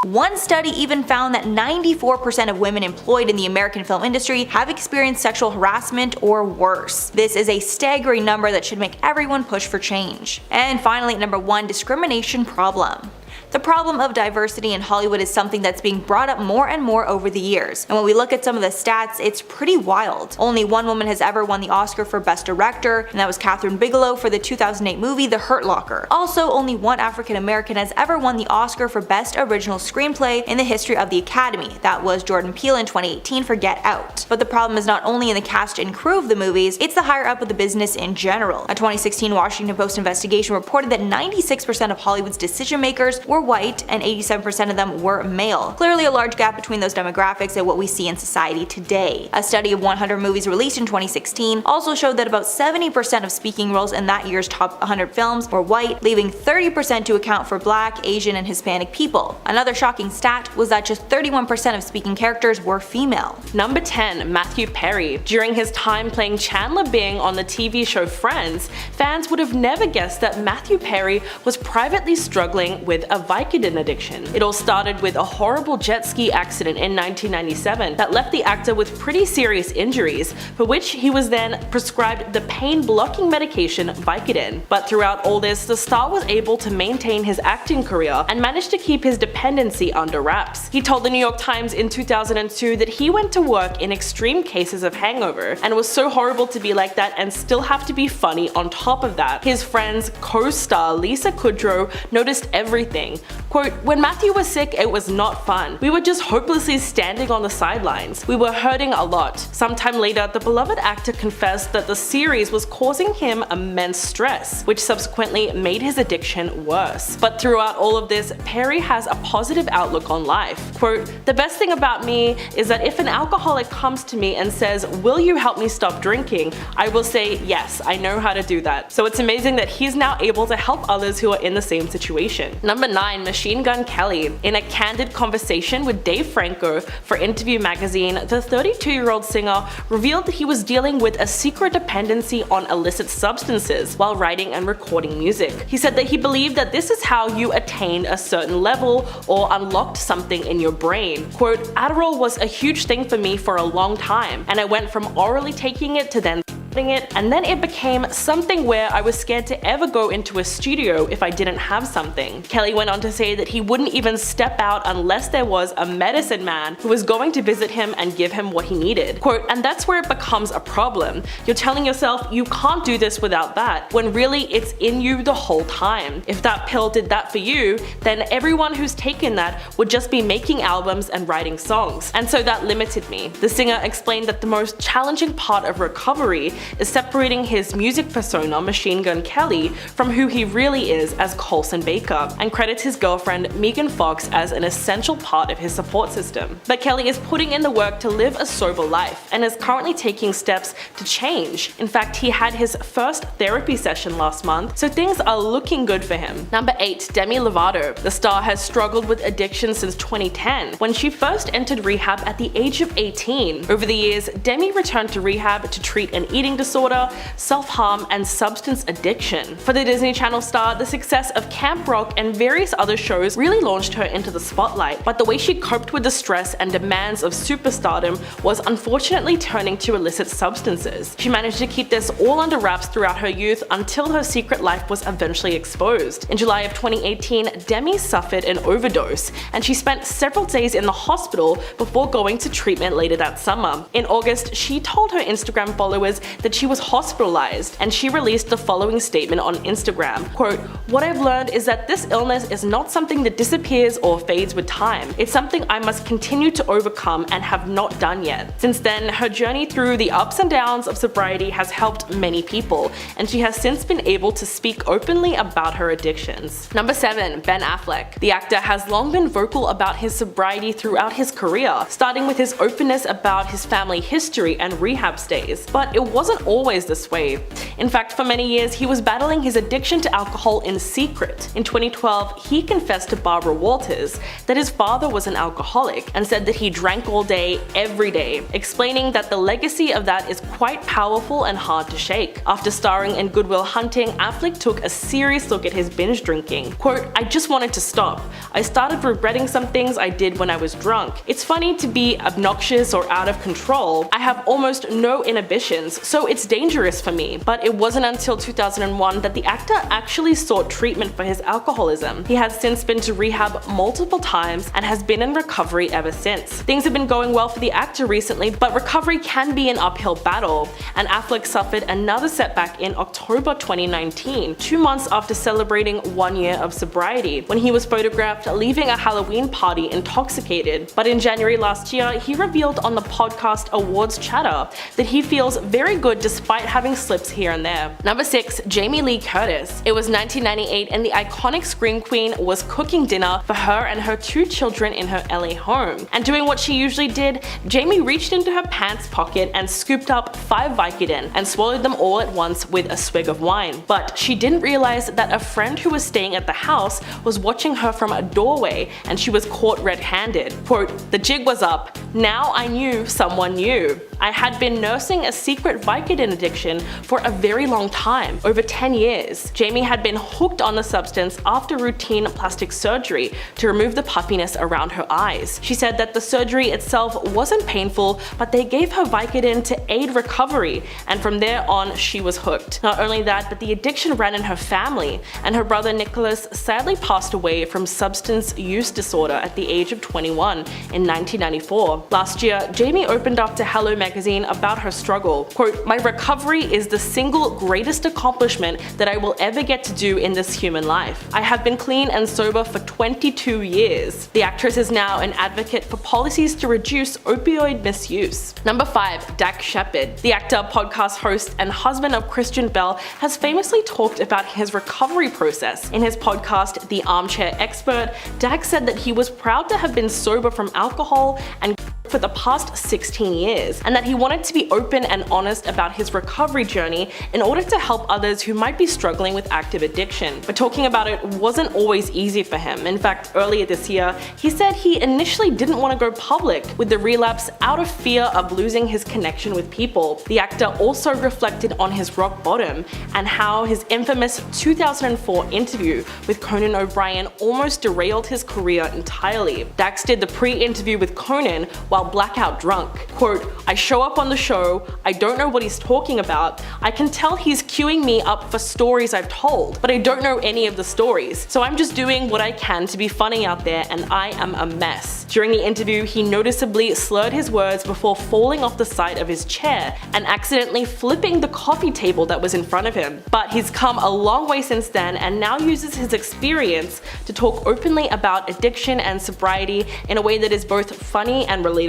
one study even found that 94% of women employed in the American film industry have experienced sexual harassment or worse. This is a staggering number that should make everyone push for change. And finally, at number 1, discrimination problem. The problem of diversity in Hollywood is something that's being brought up more and more over the years, and when we look at some of the stats, it's pretty wild. Only one woman has ever won the Oscar for Best Director, and that was Kathryn Bigelow for the 2008 movie The Hurt Locker. Also, only one African American has ever won the Oscar for Best Original Screenplay in the history of the Academy. That was Jordan Peele in 2018 for Get Out. But the problem is not only in the cast and crew of the movies, it's the higher up of the business in general. A 2016 Washington Post investigation reported that 96% of Hollywood's decision makers were white and 87% of them were male. Clearly a large gap between those demographics and what we see in society today. A study of 100 movies released in 2016 also showed that about 70% of speaking roles in that year's top 100 films were white, leaving 30% to account for Black, Asian, and Hispanic people. Another shocking stat was that just 31% of speaking characters were female. Number 10. Matthew Perry. During his time playing Chandler Bing on the TV show Friends, fans would have never guessed that Matthew Perry was privately struggling with a Vicodin addiction. It all started with a horrible jet ski accident in 1997 that left the actor with pretty serious injuries, for which he was then prescribed the pain-blocking medication Vicodin. But throughout all this, the star was able to maintain his acting career and managed to keep his dependency under wraps. He told the New York Times in 2002 that he went to work in extreme cases of hangover, and it was so horrible to be like that and still have to be funny on top of that. His friend's co-star Lisa Kudrow noticed everything. Quote, when Matthew was sick, it was not fun. We were just hopelessly standing on the sidelines. We were hurting a lot. Sometime later, the beloved actor confessed that the series was causing him immense stress, which subsequently made his addiction worse. But throughout all of this, Perry has a positive outlook on life. Quote, the best thing about me is that if an alcoholic comes to me and says, will you help me stop drinking? I will say, yes, I know how to do that. So it's amazing that he's now able to help others who are in the same situation. Number 9. Machine Gun Kelly. In a candid conversation with Dave Franco for Interview magazine, the 32-year-old singer revealed that he was dealing with a secret dependency on illicit substances while writing and recording music. He said that he believed that this is how you attained a certain level or unlocked something in your brain. Quote, Adderall was a huge thing for me for a long time, and I went from orally taking it to then it, and then it became something where I was scared to ever go into a studio if I didn't have something. Kelly went on to say that he wouldn't even step out unless there was a medicine man who was going to visit him and give him what he needed. Quote, and that's where it becomes a problem. You're telling yourself you can't do this without that, when really it's in you the whole time. If that pill did that for you, then everyone who's taken that would just be making albums and writing songs. And so that limited me. The singer explained that the most challenging part of recovery is separating his music persona, Machine Gun Kelly, from who he really is as Colson Baker, and credits his girlfriend Megan Fox as an essential part of his support system. But Kelly is putting in the work to live a sober life and is currently taking steps to change. In fact, he had his first therapy session last month, so things are looking good for him. Number 8. Demi Lovato. The star has struggled with addiction since 2010, when she first entered rehab at the age of 18. Over the years, Demi returned to rehab to treat an eating disorder, self-harm, and substance addiction. For the Disney Channel star, the success of Camp Rock and various other shows really launched her into the spotlight, but the way she coped with the stress and demands of superstardom was unfortunately turning to illicit substances. She managed to keep this all under wraps throughout her youth until her secret life was eventually exposed. In July of 2018, Demi suffered an overdose, and she spent several days in the hospital before going to treatment later that summer. In August, she told her Instagram followers that she was hospitalized, and she released the following statement on Instagram, quote, "What I've learned is that this illness is not something that disappears or fades with time. It's something I must continue to overcome and have not done yet." Since then, her journey through the ups and downs of sobriety has helped many people, and she has since been able to speak openly about her addictions. Number 7. Ben Affleck. The actor has long been vocal about his sobriety throughout his career, starting with his openness about his family history and rehab stays. But it wasn't always this way. In fact, for many years, he was battling his addiction to alcohol in secret. In 2012, he confessed to Barbara Walters that his father was an alcoholic and said that he drank all day, every day, explaining that the legacy of that is quite powerful and hard to shake. After starring in Good Will Hunting, Affleck took a serious look at his binge drinking. Quote, "I just wanted to stop. I started regretting some things I did when I was drunk. It's funny to be obnoxious or out of control. I have almost no inhibitions, so it's dangerous for me." But it wasn't until 2001 that the actor actually sought treatment for his alcoholism. He has since been to rehab multiple times and has been in recovery ever since. Things have been going well for the actor recently, but recovery can be an uphill battle, and Affleck suffered another setback in October 2019, 2 months after celebrating 1 year of sobriety, when he was photographed leaving a Halloween party intoxicated. But in January last year, he revealed on the podcast Awards Chatter that he feels very good despite having slips here and there. Number 6. Jamie Lee Curtis. It was 1998 and the iconic Scream Queen was cooking dinner for her and her 2 children in her LA home. And doing what she usually did, Jamie reached into her pants pocket and scooped up 5 Vicodin and swallowed them all at once with a swig of wine. But she didn't realize that a friend who was staying at the house was watching her from a doorway, and she was caught red-handed. Quote, "The jig was up. Now I knew someone knew. I had been nursing a secret Vicodin addiction for a very long time, over 10 years. Jamie had been hooked on the substance after routine plastic surgery to remove the puffiness around her eyes. She said that the surgery itself wasn't painful, but they gave her Vicodin to aid recovery, and from there on she was hooked. Not only that, but the addiction ran in her family, and her brother Nicholas sadly passed away from substance use disorder at the age of 21 in 1994. Last year, Jamie opened up to Hello magazine about her struggle. Quote, "My recovery is the single greatest accomplishment that I will ever get to do in this human life. I have been clean and sober for 22 years. The actress is now an advocate for policies to reduce opioid misuse. Number 5. Dak Shepard. The actor, podcast host, and husband of Christian Bale has famously talked about his recovery process. In his podcast, The Armchair Expert, Dak said that he was proud to have been sober from alcohol and for the past 16 years, and that he wanted to be open and honest about his recovery journey in order to help others who might be struggling with active addiction. But talking about it wasn't always easy for him. In fact, earlier this year, he said he initially didn't want to go public with the relapse out of fear of losing his connection with people. The actor also reflected on his rock bottom and how his infamous 2004 interview with Conan O'Brien almost derailed his career entirely. Dax did the pre-interview with Conan while blackout drunk. Quote, "I show up on the show, I don't know what he's talking about, I can tell he's queuing me up for stories I've told, but I don't know any of the stories, so I'm just doing what I can to be funny out there, and I am a mess." During the interview, he noticeably slurred his words before falling off the side of his chair and accidentally flipping the coffee table that was in front of him. But he's come a long way since then and now uses his experience to talk openly about addiction and sobriety in a way that is both funny and relatable.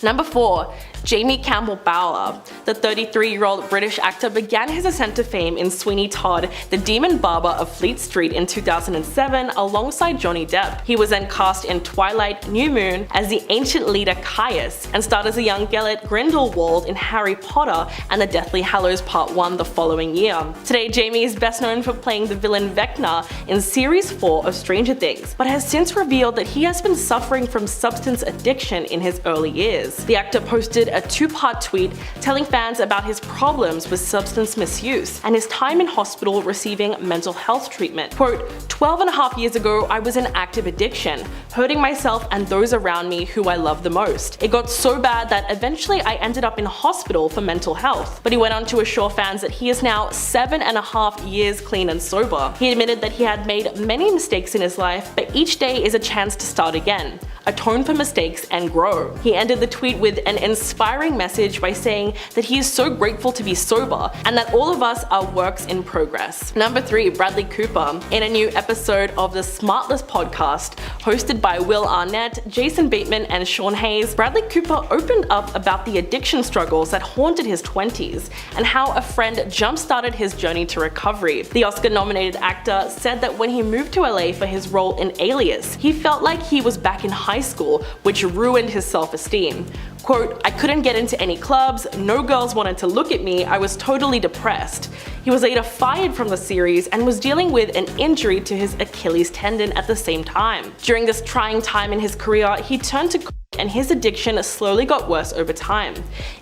Number 4. Jamie Campbell Bower. The 33-year-old British actor began his ascent to fame in Sweeney Todd, the demon barber of Fleet Street in 2007 alongside Johnny Depp. He was then cast in Twilight New Moon as the ancient leader Caius and starred as a young Gellert Grindelwald in Harry Potter and the Deathly Hallows Part 1 the following year. Today, Jamie is best known for playing the villain Vecna in Series 4 of Stranger Things, but has since revealed that he has been suffering from substance addiction in his early early years. The actor posted a 2-part tweet telling fans about his problems with substance misuse and his time in hospital receiving mental health treatment. Quote, 12 and a half years ago, I was in active addiction, hurting myself and those around me who I love the most. It got so bad that eventually I ended up in hospital for mental health. But he went on to assure fans that he is now 7.5 years clean and sober. He admitted that he had made many mistakes in his life, but each day is a chance to start again, atone for mistakes and grow. He ended the tweet with an inspiring message by saying that he is so grateful to be sober and that all of us are works in progress. Number 3, Bradley Cooper. In a new episode of the Smartless podcast, hosted by Will Arnett, Jason Bateman, and Sean Hayes, Bradley Cooper opened up about the addiction struggles that haunted his 20s and how a friend jump-started his journey to recovery. The Oscar-nominated actor said that when he moved to LA for his role in Alias, he felt like he was back in high school, which ruined his self-esteem. Quote, I couldn't get into any clubs, no girls wanted to look at me, I was totally depressed. He was later fired from the series and was dealing with an injury to his Achilles tendon at the same time. During this trying time in his career, he turned to and his addiction slowly got worse over time.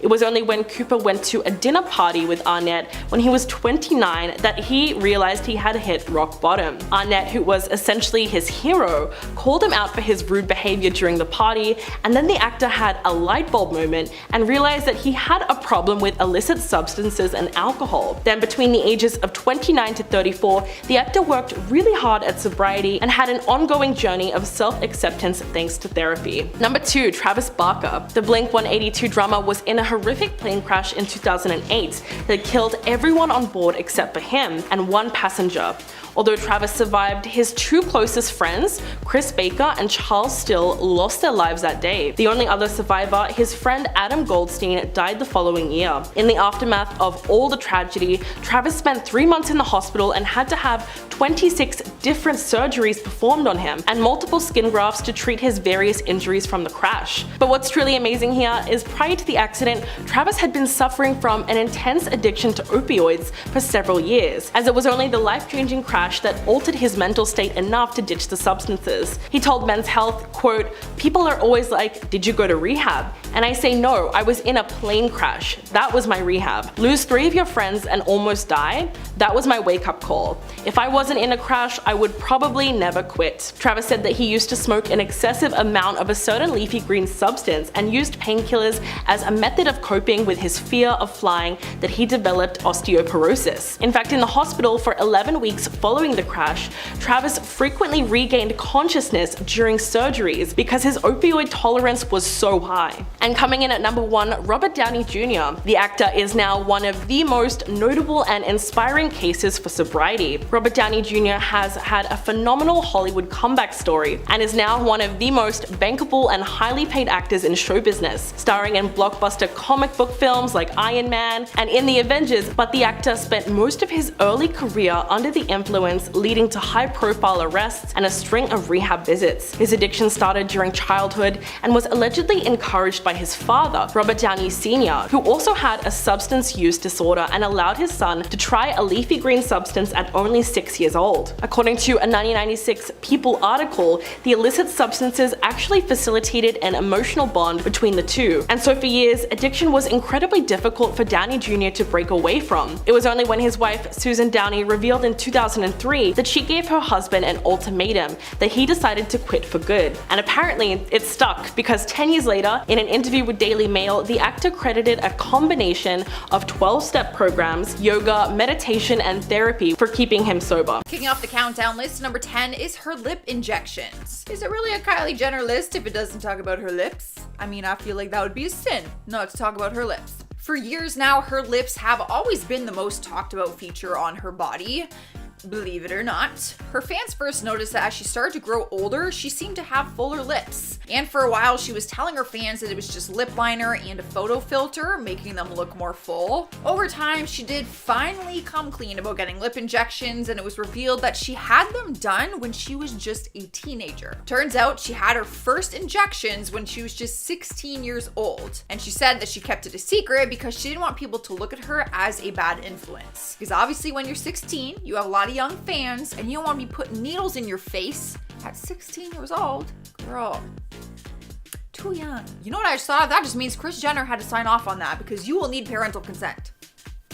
It was only when Cooper went to a dinner party with Arnett when he was 29 that he realized he had hit rock bottom. Arnett, who was essentially his hero, called him out for his rude behavior during the party, and then the actor had a light bulb moment and realized that he had a problem with illicit substances and alcohol. Then between the ages of 29 to 34, the actor worked really hard at sobriety and had an ongoing journey of self-acceptance thanks to therapy. Number 2, Travis Barker. The Blink-182 drummer was in a horrific plane crash in 2008 that killed everyone on board except for him and one passenger. Although Travis survived, his 2 closest friends, Chris Baker and Charles Still, lost their lives that day. The only other survivor, his friend Adam Goldstein, died the following year. In the aftermath of all the tragedy, Travis spent 3 months in the hospital and had to have 26 different surgeries performed on him and multiple skin grafts to treat his various injuries from the crash. But what's truly amazing here is prior to the accident, Travis had been suffering from an intense addiction to opioids for several years, as it was only the life-changing crash that altered his mental state enough to ditch the substances. He told Men's Health, quote, people are always like, did you go to rehab? And I say no, I was in a plane crash. That was my rehab. Lose 3 of your friends and almost die? That was my wake-up call. If I wasn't in a crash, I would probably never quit. Travis said that he used to smoke an excessive amount of a certain leafy green substance and used painkillers as a method of coping with his fear of flying that he developed osteoporosis. In fact, in the hospital for 11 weeks following the crash, Travis frequently regained consciousness during surgeries because his opioid tolerance was so high. And coming in at number 1, Robert Downey Jr. The actor is now one of the most notable and inspiring cases for sobriety. Robert Downey Jr. has had a phenomenal Hollywood comeback story and is now one of the most bankable and highly paid actors in show business, starring in blockbuster comic book films like Iron Man and in the Avengers, but the actor spent most of his early career under the influence, leading to high-profile arrests and a string of rehab visits. His addiction started during childhood and was allegedly encouraged by his father, Robert Downey Sr., who also had a substance use disorder and allowed his son to try a leafy green substance at only 6 years old. According to a 1996 People article, the illicit substances actually facilitated an emotional bond between the two, and so for years, addiction was incredibly difficult for Downey Jr. to break away from. It was only when his wife, Susan Downey, revealed in 2003 that she gave her husband an ultimatum that he decided to quit for good. And apparently, it stuck, because 10 years later, in an interview with Daily Mail, the actor credited a combination of 12-step programs, yoga, meditation, and therapy for keeping him sober. Kicking off the countdown list, number 10 is her lip injections. Is it really a Kylie Jenner list if it doesn't talk about her lips? I mean, I feel like that would be a sin not to talk about her lips. For years now, her lips have always been the most talked about feature on her body. Believe it or not. Her fans first noticed that as she started to grow older, she seemed to have fuller lips. And for a while, she was telling her fans that it was just lip liner and a photo filter, making them look more full. Over time, she did finally come clean about getting lip injections, and it was revealed that she had them done when she was just a teenager. Turns out she had her first injections when she was just 16 years old. And she said that she kept it a secret because she didn't want people to look at her as a bad influence. Because obviously when you're 16, you have a lot of young fans and you don't want to be putting needles in your face at 16 years old. Girl. Too young. You know what I just thought? That just means Kris Jenner had to sign off on that because you will need parental consent.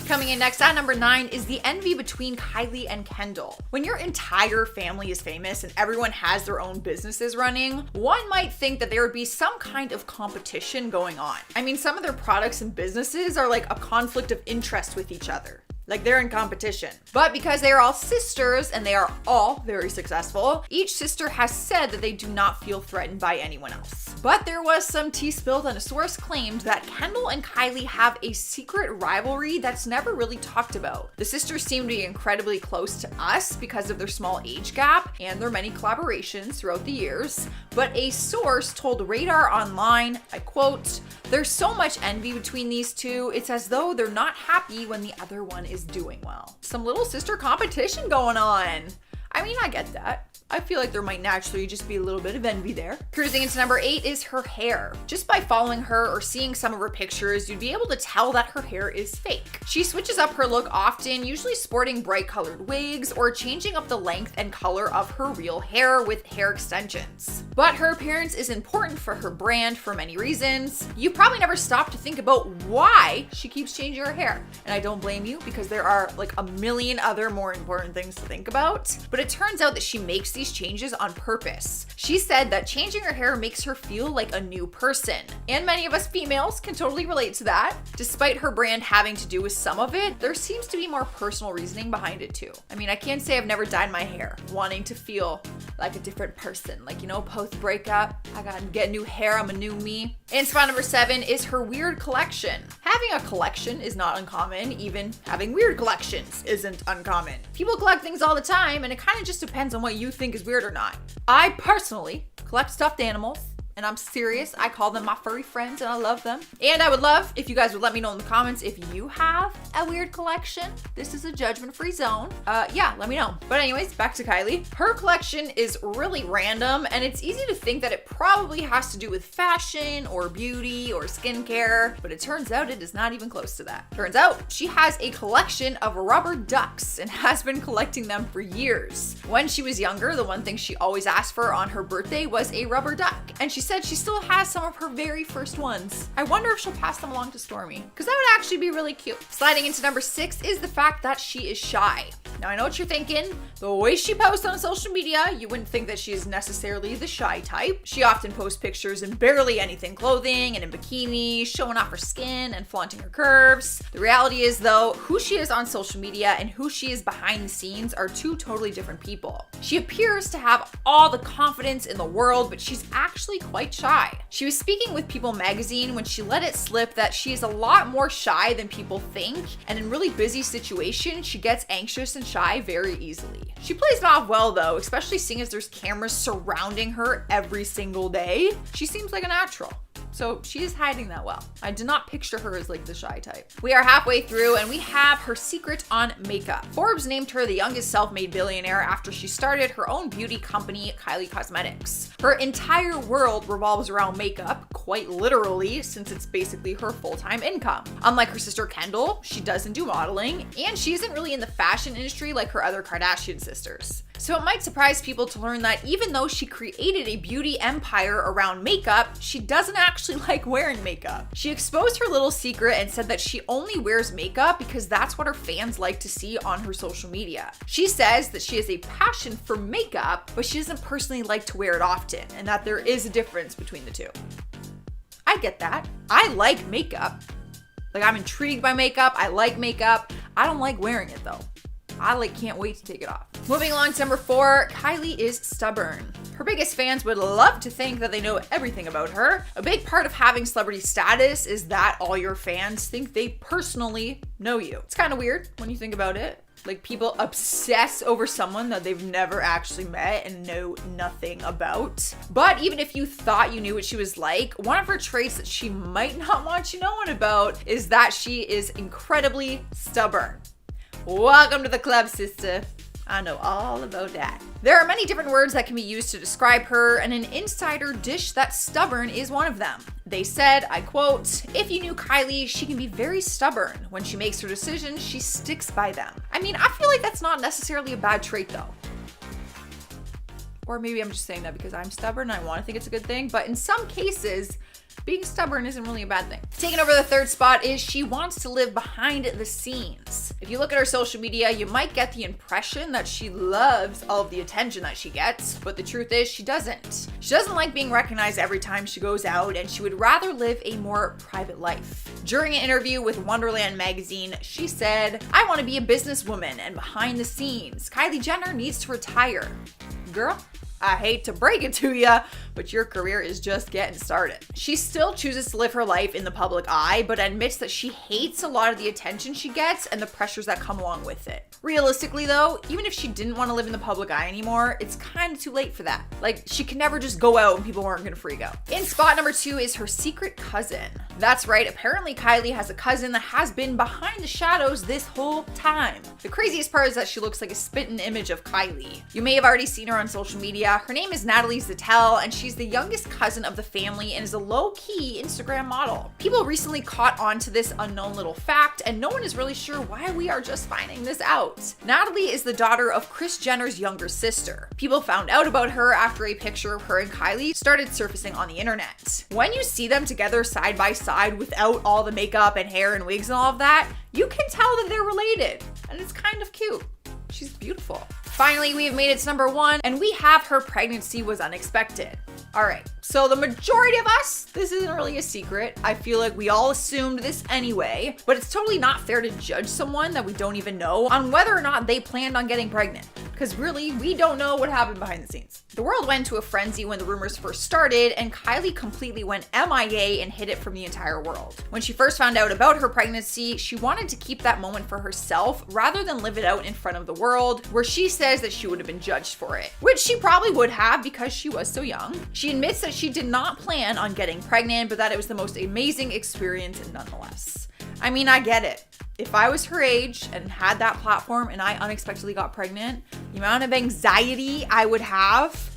Coming in next at number 9 is the envy between Kylie and Kendall. When your entire family is famous and everyone has their own businesses running, one might think that there would be some kind of competition going on. I mean, some of their products and businesses are like a conflict of interest with each other. Like they're in competition. But because they are all sisters and they are all very successful, each sister has said that they do not feel threatened by anyone else. But there was some tea spilled and a source claimed that Kendall and Kylie have a secret rivalry that's never really talked about. The sisters seem to be incredibly close to us because of their small age gap and their many collaborations throughout the years. But a source told Radar Online, I quote, "There's so much envy between these two, it's as though they're not happy when the other one is doing well." Some little sister competition going on. I mean, I get that. I feel like there might naturally just be a little bit of envy there. Cruising into number 8 is her hair. Just by following her or seeing some of her pictures, you'd be able to tell that her hair is fake. She switches up her look often, usually sporting bright colored wigs or changing up the length and color of her real hair with hair extensions. But her appearance is important for her brand for many reasons. You probably never stop to think about why she keeps changing her hair. And I don't blame you because there are like a million other more important things to think about. But it turns out that she makes these changes on purpose. She said that changing her hair makes her feel like a new person. And many of us females can totally relate to that. Despite her brand having to do with some of it, there seems to be more personal reasoning behind it too. I mean, I can't say I've never dyed my hair, wanting to feel like a different person. Like, you know, post breakup, I gotta get new hair, I'm a new me. And spot number 7 is her weird collection. Having a collection is not uncommon, even having weird collections isn't uncommon. People collect things all the time, and it kind of just depends on what you think is weird or not. I personally collect stuffed animals. And I'm serious, I call them my furry friends and I love them. And I would love if you guys would let me know in the comments if you have a weird collection. This is a judgment-free zone. Yeah, let me know. But anyways, back to Kylie. Her collection is really random and it's easy to think that it probably has to do with fashion or beauty or skincare, but it turns out it is not even close to that. Turns out she has a collection of rubber ducks and has been collecting them for years. When she was younger, the one thing she always asked for on her birthday was a rubber duck. And she said she still has some of her very first ones. I wonder if she'll pass them along to Stormy, because that would actually be really cute. Sliding into number 6 is the fact that she is shy. Now I know what you're thinking. The way she posts on social media, you wouldn't think that she is necessarily the shy type. She often posts pictures in barely anything clothing and in bikini, showing off her skin and flaunting her curves. The reality is though, who she is on social media and who she is behind the scenes are two totally different people. She appears to have all the confidence in the world, but she's actually quite shy. She was speaking with People magazine when she let it slip that she is a lot more shy than people think, and in really busy situations, she gets anxious and shy very easily. She plays it off well though, especially seeing as there's cameras surrounding her every single day. She seems like a natural. So she is hiding that well. I did not picture her as like the shy type. We are halfway through and we have her secret on makeup. Forbes named her the youngest self-made billionaire after she started her own beauty company, Kylie Cosmetics. Her entire world revolves around makeup, quite literally, since it's basically her full-time income. Unlike her sister Kendall, she doesn't do modeling, and she isn't really in the fashion industry like her other Kardashian sisters. So it might surprise people to learn that even though she created a beauty empire around makeup, she doesn't actually like wearing makeup. She exposed her little secret and said that she only wears makeup because that's what her fans like to see on her social media. She says that she has a passion for makeup, but she doesn't personally like to wear it often, and that there is a difference between the two. I get that. I like makeup. Like, I'm intrigued by makeup. I like makeup. I don't like wearing it though. I can't wait to take it off. Moving along to number 4, Kylie is stubborn. Her biggest fans would love to think that they know everything about her. A big part of having celebrity status is that all your fans think they personally know you. It's kind of weird when you think about it. Like, people obsess over someone that they've never actually met and know nothing about. But even if you thought you knew what she was like, one of her traits that she might not want you knowing about is that she is incredibly stubborn. Welcome to the club, sister. I know all about that. There are many different words that can be used to describe her, and an insider dished that stubborn is one of them. They said, I quote, "If you knew Kylie, she can be very stubborn. When she makes her decisions, she sticks by them." I mean, I feel like that's not necessarily a bad trait though. Or maybe I'm just saying that because I'm stubborn and I want to think it's a good thing. But in some cases, being stubborn isn't really a bad thing. Taking over the third spot is she wants to live behind the scenes. If you look at her social media, you might get the impression that she loves all of the attention that she gets, but the truth is she doesn't. She doesn't like being recognized every time she goes out, and she would rather live a more private life. During an interview with Wonderland magazine, she said, "I want to be a businesswoman and behind the scenes. Kylie Jenner needs to retire." Girl, I hate to break it to ya, but your career is just getting started. She still chooses to live her life in the public eye, but admits that she hates a lot of the attention she gets and the pressures that come along with it. Realistically though, even if she didn't want to live in the public eye anymore, it's kind of too late for that. Like, she could never just go out and people weren't gonna freak out. In spot number 2 is her secret cousin. That's right, apparently Kylie has a cousin that has been behind the shadows this whole time. The craziest part is that she looks like a spitting image of Kylie. You may have already seen her on social media. Her name is Natalie Zettel, and she's the youngest cousin of the family and is a low-key Instagram model. People recently caught on to this unknown little fact, and no one is really sure why we are just finding this out. Natalie is the daughter of Kris Jenner's younger sister. People found out about her after a picture of her and Kylie started surfacing on the internet. When you see them together side by side without all the makeup and hair and wigs and all of that, you can tell that they're related, and it's kind of cute. She's beautiful. Finally, we have made it to number 1, and we have her pregnancy was unexpected. All right, so the majority of us, this isn't really a secret. I feel like we all assumed this anyway, but it's totally not fair to judge someone that we don't even know on whether or not they planned on getting pregnant. Because really, we don't know what happened behind the scenes. The world went to a frenzy when the rumors first started, and Kylie completely went MIA and hid it from the entire world. When she first found out about her pregnancy, she wanted to keep that moment for herself rather than live it out in front of the world, where she says that she would have been judged for it, which she probably would have because she was so young. She admits that she did not plan on getting pregnant, but that it was the most amazing experience nonetheless. I mean, I get it. If I was her age and had that platform and I unexpectedly got pregnant, the amount of anxiety I would have,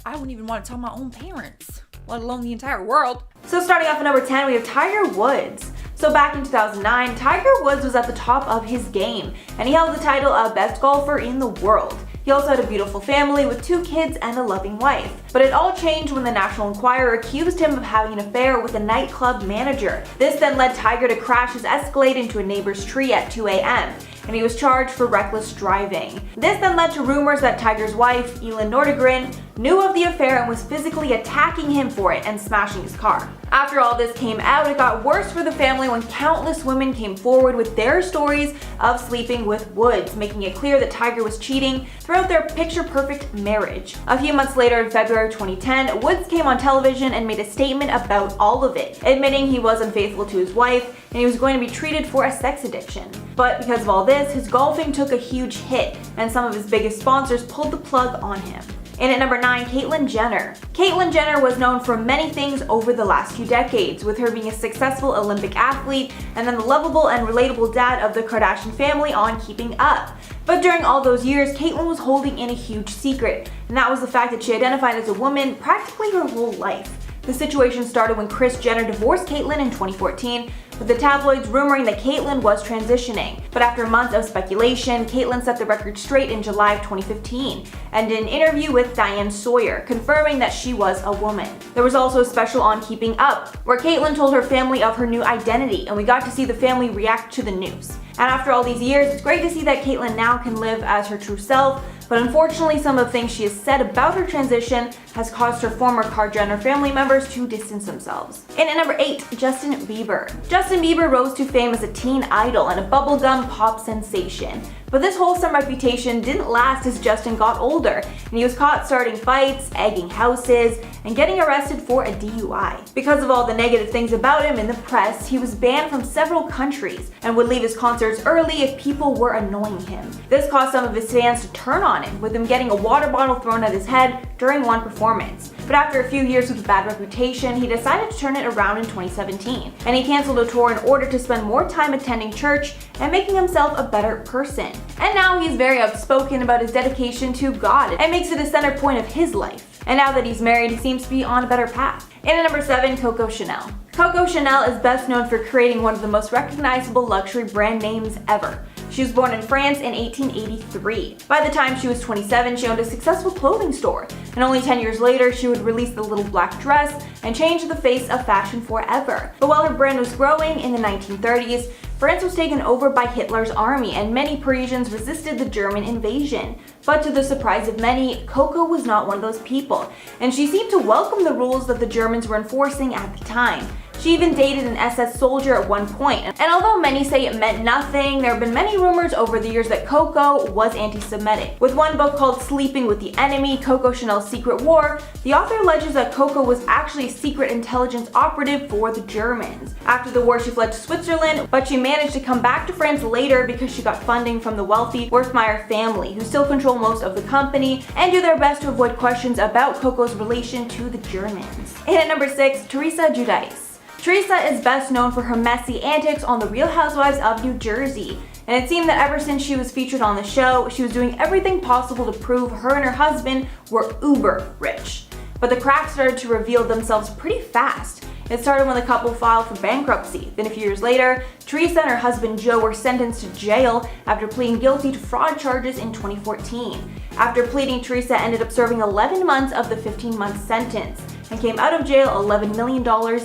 I wouldn't even want to tell my own parents, let alone the entire world. So starting off at number 10, we have Tiger Woods. So back in 2009, Tiger Woods was at the top of his game, and he held the title of best golfer in the world. He also had a beautiful family with 2 kids and a loving wife. But it all changed when the National Enquirer accused him of having an affair with a nightclub manager. This then led Tiger to crash his Escalade into a neighbor's tree at 2 a.m. and he was charged for reckless driving. This then led to rumors that Tiger's wife, Elin Nordegren, knew of the affair and was physically attacking him for it and smashing his car. After all this came out, it got worse for the family when countless women came forward with their stories of sleeping with Woods, making it clear that Tiger was cheating throughout their picture-perfect marriage. A few months later, in February 2010, Woods came on television and made a statement about all of it, admitting he was unfaithful to his wife and he was going to be treated for a sex addiction. But because of all this, his golfing took a huge hit, and some of his biggest sponsors pulled the plug on him. And at number 9, Caitlyn Jenner. Caitlyn Jenner was known for many things over the last few decades, with her being a successful Olympic athlete and then the lovable and relatable dad of the Kardashian family on Keeping Up. But during all those years, Caitlyn was holding in a huge secret, and that was the fact that she identified as a woman practically her whole life. The situation started when Kris Jenner divorced Caitlyn in 2014, with the tabloids rumoring that Caitlyn was transitioning. But after months of speculation, Caitlyn set the record straight in July of 2015, and in an interview with Diane Sawyer, confirming that she was a woman. There was also a special on Keeping Up, where Caitlyn told her family of her new identity, and we got to see the family react to the news. And after all these years, it's great to see that Caitlyn now can live as her true self, but unfortunately some of the things she has said about her transition has caused her former Kar Jenner family members to distance themselves. And at number 8, Justin Bieber. Justin Bieber rose to fame as a teen idol and a bubblegum pop sensation. But this wholesome reputation didn't last as Justin got older, and he was caught starting fights, egging houses, and getting arrested for a DUI. Because of all the negative things about him in the press, he was banned from several countries and would leave his concerts early if people were annoying him. This caused some of his fans to turn on him, with him getting a water bottle thrown at his head during one performance. But after a few years with a bad reputation, he decided to turn it around in 2017, and he canceled a tour in order to spend more time attending church and making himself a better person. And now he's very outspoken about his dedication to God and makes it a center point of his life. And now that he's married, he seems to be on a better path. And at number 7, Coco Chanel. Coco Chanel is best known for creating one of the most recognizable luxury brand names ever. She was born in France in 1883. By the time she was 27, she owned a successful clothing store, and only 10 years later, she would release the little black dress and change the face of fashion forever. But while her brand was growing in the 1930s, France was taken over by Hitler's army, and many Parisians resisted the German invasion. But to the surprise of many, Coco was not one of those people, and she seemed to welcome the rules that the Germans were enforcing at the time. She even dated an SS soldier at one point, and although many say it meant nothing, there have been many rumors over the years that Coco was anti-Semitic. With one book called Sleeping with the Enemy, Coco Chanel's Secret War, the author alleges that Coco was actually a secret intelligence operative for the Germans. After the war, she fled to Switzerland, but she managed to come back to France later because she got funding from the wealthy Wertheimer family, who still control most of the company and do their best to avoid questions about Coco's relation to the Germans. And at number 6, Teresa Giudice. Teresa is best known for her messy antics on The Real Housewives of New Jersey, and it seemed that ever since she was featured on the show, she was doing everything possible to prove her and her husband were uber rich. But the cracks started to reveal themselves pretty fast. It started when the couple filed for bankruptcy. Then a few years later, Teresa and her husband Joe were sentenced to jail after pleading guilty to fraud charges in 2014. After pleading, Teresa ended up serving 11 months of the 15-month sentence and came out of jail $11 million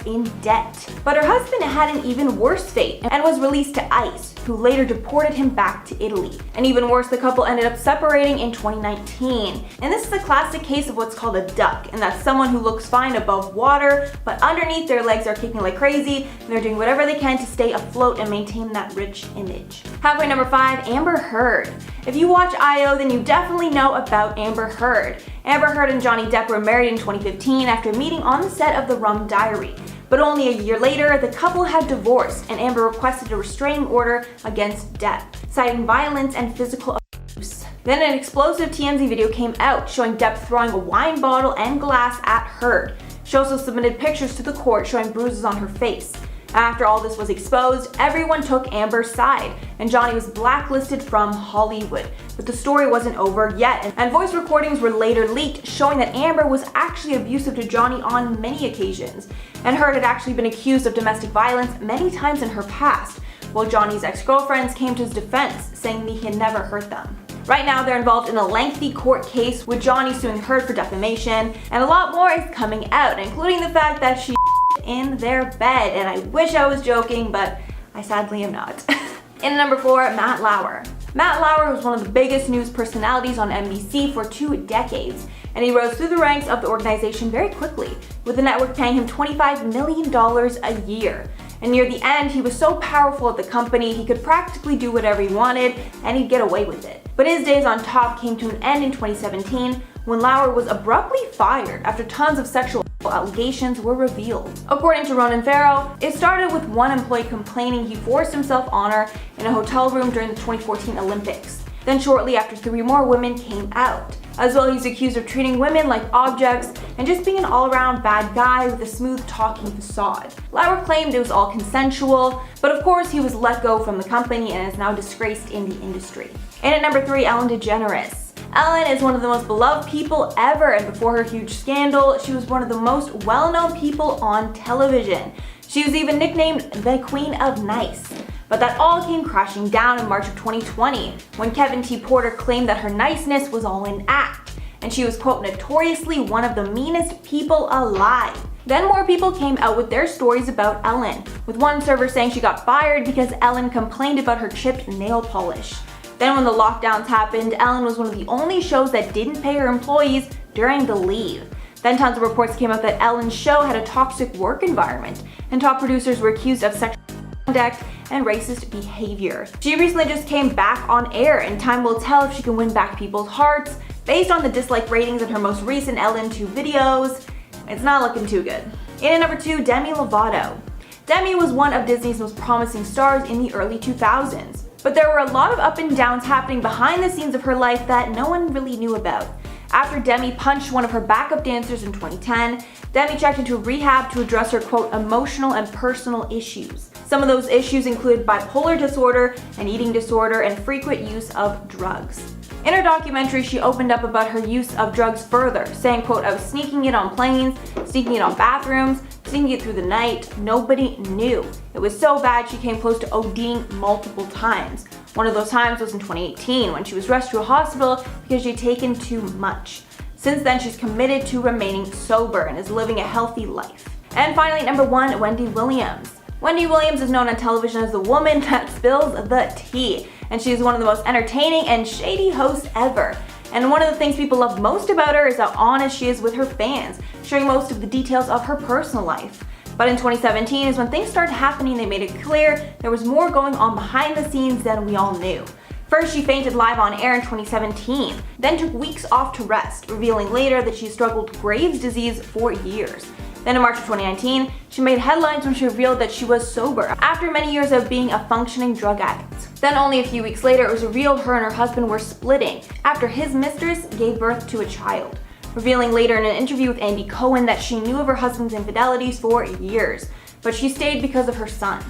in debt. But her husband had an even worse fate and was released to ICE, who later deported him back to Italy. And even worse, the couple ended up separating in 2019. And this is a classic case of what's called a duck, and that's someone who looks fine above water, but underneath their legs are kicking like crazy, and they're doing whatever they can to stay afloat and maintain that rich image. Halfway number 5, Amber Heard. If you watch I.O., then you definitely know about Amber Heard. Amber Heard and Johnny Depp were married in 2015 after meeting on the set of The Rum Diary. But only a year later, the couple had divorced, and Amber requested a restraining order against Depp, citing violence and physical abuse. Then an explosive TMZ video came out showing Depp throwing a wine bottle and glass at Heard. She also submitted pictures to the court showing bruises on her face. After all this was exposed, everyone took Amber's side, and Johnny was blacklisted from Hollywood. But the story wasn't over yet, and voice recordings were later leaked showing that Amber was actually abusive to Johnny on many occasions, and Heard had actually been accused of domestic violence many times in her past, while Johnny's ex-girlfriends came to his defense, saying that he had never hurt them. Right now, they're involved in a lengthy court case with Johnny suing Heard for defamation, and a lot more is coming out, including the fact that she in their bed, and I wish I was joking, but I sadly am not. In number 4, Matt Lauer. Matt Lauer was one of the biggest news personalities on NBC for 2 decades, and he rose through the ranks of the organization very quickly, with the network paying him $25 million a year. And near the end, he was so powerful at the company, he could practically do whatever he wanted, and he'd get away with it. But his days on top came to an end in 2017, when Lauer was abruptly fired after tons of sexual allegations were revealed. According to Ronan Farrow, it started with one employee complaining he forced himself on her in a hotel room during the 2014 Olympics. Then shortly after, 3 more women came out. As well, he's accused of treating women like objects and just being an all-around bad guy with a smooth-talking facade. Lauer claimed it was all consensual, but of course he was let go from the company and is now disgraced in the industry. And at number 3, Ellen DeGeneres. Ellen is one of the most beloved people ever, and before her huge scandal, she was one of the most well-known people on television. She was even nicknamed the Queen of Nice. But that all came crashing down in March of 2020, when Kevin T. Porter claimed that her niceness was all an act, and she was, quote, notoriously one of the meanest people alive. Then more people came out with their stories about Ellen, with one server saying she got fired because Ellen complained about her chipped nail polish. Then when the lockdowns happened, Ellen was one of the only shows that didn't pay her employees during the leave. Then tons of reports came out that Ellen's show had a toxic work environment, and top producers were accused of sexual conduct and racist behavior. She recently just came back on air, and time will tell if she can win back people's hearts. Based on the dislike ratings in her most recent Ellen 2 videos, it's not looking too good. In at number 2, Demi Lovato. Demi was one of Disney's most promising stars in the early 2000s. But there were a lot of up and downs happening behind the scenes of her life that no one really knew about. After Demi punched one of her backup dancers in 2010, Demi checked into rehab to address her, quote, emotional and personal issues. Some of those issues include bipolar disorder, an eating disorder, and frequent use of drugs. In her documentary, she opened up about her use of drugs further, saying, quote, I was sneaking it on planes, sneaking it on bathrooms, Seeing it through the night, nobody knew. It was so bad she came close to ODing multiple times. One of those times was in 2018 when she was rushed to a hospital because she'd taken too much. Since then, she's committed to remaining sober and is living a healthy life. And finally, number 1, Wendy Williams. Wendy Williams is known on television as the woman that spills the tea, and she is one of the most entertaining and shady hosts ever. And one of the things people love most about her is how honest she is with her fans, sharing most of the details of her personal life. But in 2017 is when things started happening. They made it clear there was more going on behind the scenes than we all knew. First, she fainted live on air in 2017, then took weeks off to rest, revealing later that she struggled with Graves' disease for years. Then in March of 2019, she made headlines when she revealed that she was sober after many years of being a functioning drug addict. Then only a few weeks later, it was revealed her and her husband were splitting after his mistress gave birth to a child, revealing later in an interview with Andy Cohen that she knew of her husband's infidelities for years, but she stayed because of her son.